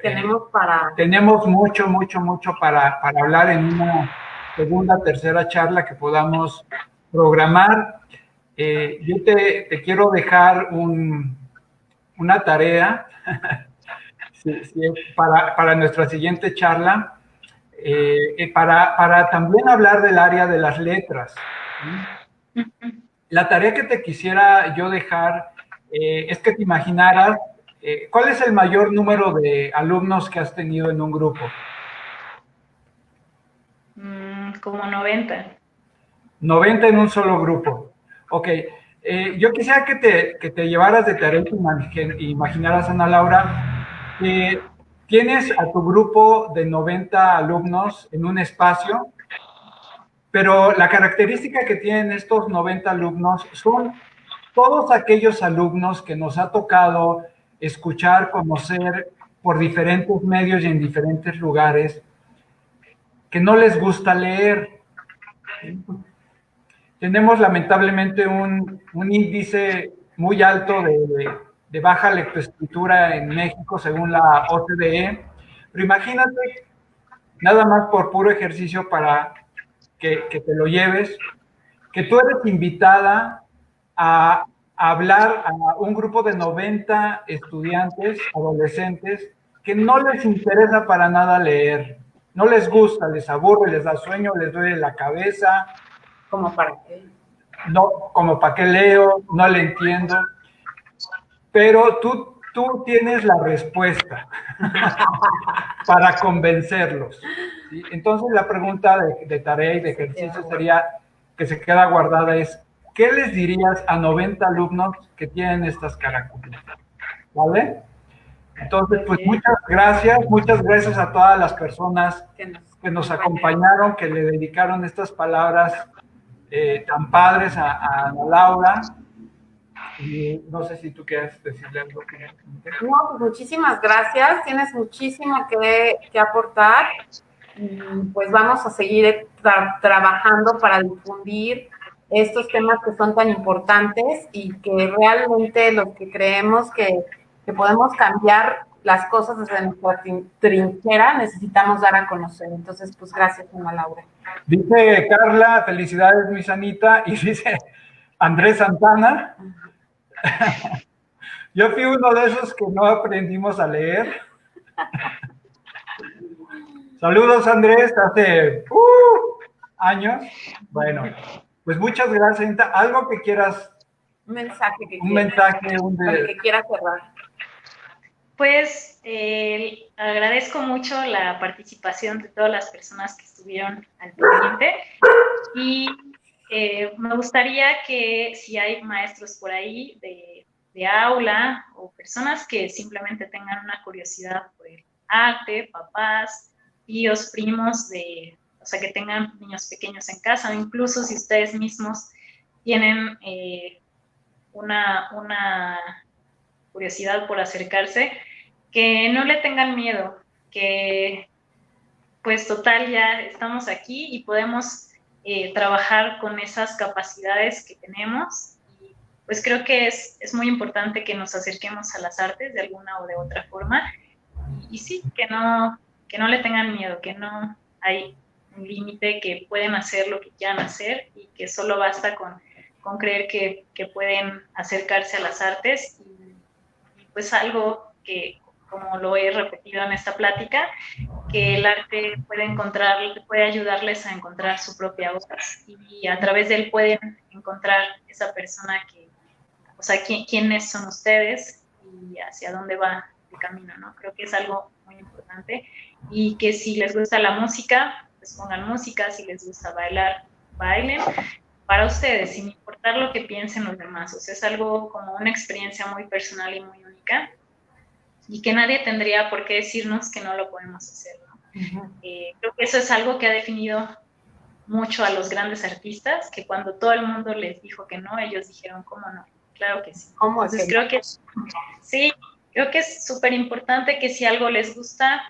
tenemos mucho para hablar en una segunda, tercera charla que podamos programar. Yo te quiero dejar una tarea para nuestra siguiente charla. Para también hablar del área de las letras. La tarea que te quisiera yo dejar es que te imaginaras cuál es el mayor número de alumnos que has tenido en un grupo. Como 90. 90 en un solo grupo. Ok. Yo quisiera que te llevaras de tarea y imaginaras, Ana Laura, que tienes a tu grupo de 90 alumnos en un espacio, pero la característica que tienen estos 90 alumnos son todos aquellos alumnos que nos ha tocado escuchar, conocer por diferentes medios y en diferentes lugares, que no les gusta leer. tenemos lamentablemente un índice muy alto de baja lectoescritura en México, según la OCDE. Pero imagínate, nada más por puro ejercicio para que te lo lleves, que tú eres invitada a hablar a un grupo de 90 estudiantes, adolescentes, que no les interesa para nada leer, no les gusta, les aburre, les da sueño, les duele la cabeza. ¿Como para qué? No, como para qué leo, no le entiendo, pero tú tienes la respuesta para convencerlos, ¿sí? Entonces la pregunta de tarea y de ejercicio sería, que se queda guardada, es, ¿qué les dirías a 90 alumnos que tienen estas características? ¿Vale? Entonces, pues muchas gracias a todas las personas que nos acompañaron, que le dedicaron estas palabras tan padres a Ana Laura. Y no sé si tú quieres decirle algo. No, pues muchísimas gracias, tienes muchísimo que aportar. Pues vamos a seguir trabajando para difundir estos temas que son tan importantes y que realmente los que creemos que podemos cambiar las cosas desde nuestra trinchera, necesitamos dar a conocer. Entonces, pues gracias, Ana Laura. Dice Carla, felicidades, mi Sanita, y dice Andrés Santana, yo fui uno de esos que no aprendimos a leer. Saludos, Andrés, hace años. Bueno, pues muchas gracias, Anita. ¿Algo que quieras? Un mensaje que quieras cerrar. Pues agradezco mucho la participación de todas las personas que estuvieron al pendiente y me gustaría que si hay maestros por ahí de aula o personas que simplemente tengan una curiosidad por el arte, papás, tíos, primos, o sea, que tengan niños pequeños en casa, o incluso si ustedes mismos tienen una curiosidad por acercarse, que no le tengan miedo, que pues total ya estamos aquí y podemos trabajar con esas capacidades que tenemos. Y pues creo que es muy importante que nos acerquemos a las artes de alguna o de otra forma. Y sí, que no le tengan miedo, que no hay un límite, que pueden hacer lo que quieran hacer y que solo basta con creer que pueden acercarse a las artes y pues algo que, como lo he repetido en esta plática, que el arte puede ayudarles a encontrar su propia voz y a través de él pueden encontrar esa persona o sea, quiénes son ustedes y hacia dónde va el camino, ¿no? Creo que es algo muy importante y que si les gusta la música, pues pongan música, si les gusta bailar, bailen, para ustedes, sin importar lo que piensen los demás. O sea, es algo como una experiencia muy personal y muy única y que nadie tendría por qué decirnos que no lo podemos hacer, ¿no? Creo que eso es algo que ha definido mucho a los grandes artistas, que cuando todo el mundo les dijo que no, ellos dijeron, ¿cómo no? Claro que sí. Entonces creo que sí, creo que es súper importante que si algo les gusta,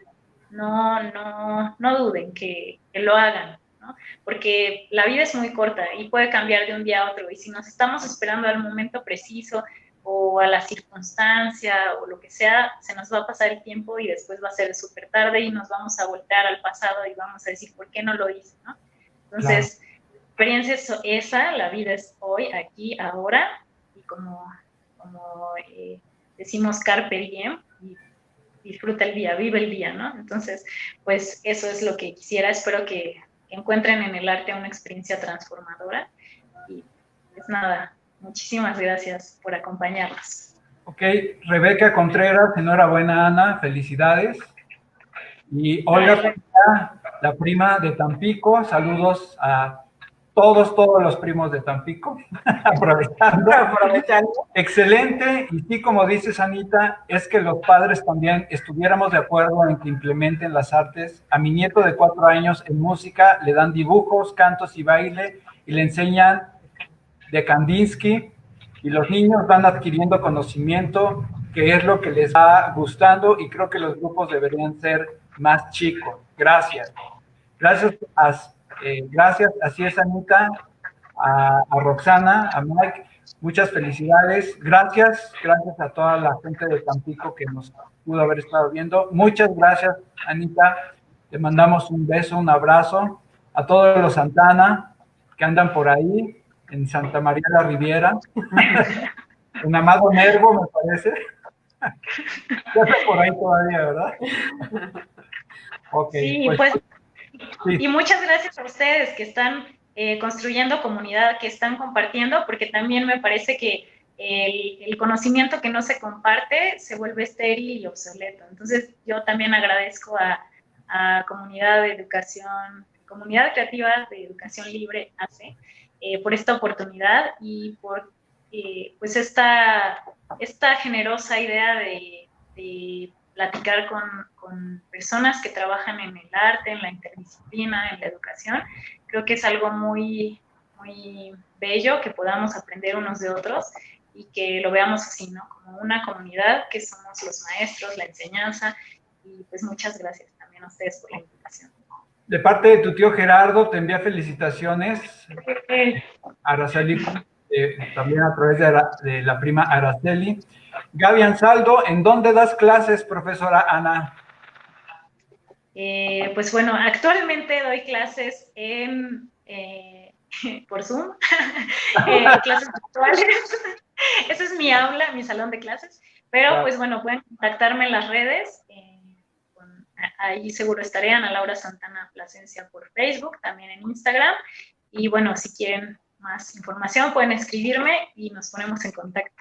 no duden, que lo hagan, ¿no? Porque la vida es muy corta y puede cambiar de un día a otro, y si nos estamos esperando al momento preciso o a la circunstancia o lo que sea, se nos va a pasar el tiempo y después va a ser súper tarde y nos vamos a voltear al pasado y vamos a decir, ¿por qué no lo hice?, ¿no? Entonces, claro. Experiencia es esa, la vida es hoy, aquí, ahora, y como decimos carpe diem, y disfruta el día, vive el día, ¿no? Entonces, pues eso es lo que quisiera, espero que encuentren en el arte una experiencia transformadora, y pues nada, muchísimas gracias por acompañarnos. Ok, Rebeca Contreras, enhorabuena, Ana, felicidades. Y Olga, la prima de Tampico, saludos a todos los primos de Tampico, aprovechando. Excelente, y sí, como dices, Anita, es que los padres también estuviéramos de acuerdo en que implementen las artes. A mi nieto de 4 años en música le dan dibujos, cantos y baile, y le enseñan de Kandinsky, y los niños van adquiriendo conocimiento, que es lo que les va gustando, y creo que los grupos deberían ser más chicos. Gracias. Gracias, así es, Anita. a Roxana, a Mike, muchas felicidades. Gracias a toda la gente de Tampico que nos pudo haber estado viendo. Muchas gracias, Anita. Te mandamos un beso, un abrazo. A todos los Santana que andan por ahí, en Santa María la Riviera. En Amado Nervo, me parece. Ya está por ahí todavía, ¿verdad? Ok, sí, pues sí. Y muchas gracias a ustedes que están construyendo comunidad, que están compartiendo, porque también me parece que el conocimiento que no se comparte se vuelve estéril y obsoleto. Entonces, yo también agradezco a Comunidad de Educación, Comunidad Creativa de Educación Libre, ACE, por esta oportunidad y por pues esta generosa idea de platicar con personas que trabajan en el arte, en la interdisciplina, en la educación. Creo que es algo muy, muy bello que podamos aprender unos de otros y que lo veamos así, ¿no? Como una comunidad que somos los maestros, la enseñanza, y pues muchas gracias también a ustedes por la invitación. De parte de tu tío Gerardo, te envía felicitaciones. Araceli, también a través de la prima Araceli. Gaby Ansaldo, ¿en dónde das clases, profesora Ana? Pues bueno, actualmente doy clases por Zoom, clases virtuales. Ese es mi aula, mi salón de clases. Pero claro, pues bueno, pueden contactarme en las redes. Ahí seguro estaré, Ana Laura Santana Plasencia por Facebook, también en Instagram. Y bueno, si quieren más información, pueden escribirme y nos ponemos en contacto.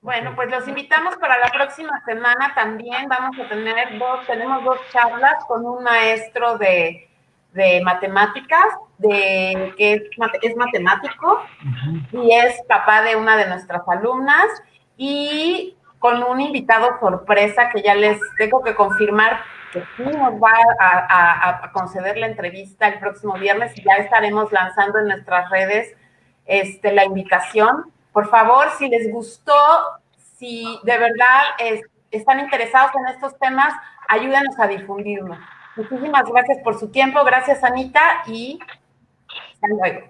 Bueno, pues los invitamos para la próxima semana también. Vamos a tenemos dos charlas con un maestro de matemáticas, que es matemático y es papá de una de nuestras alumnas, y con un invitado sorpresa que ya les tengo que confirmar que sí nos va a conceder la entrevista el próximo viernes, y ya estaremos lanzando en nuestras redes la invitación. Por favor, si les gustó, si de verdad están interesados en estos temas, ayúdenos a difundirnos. Muchísimas gracias por su tiempo. Gracias, Anita, y hasta luego.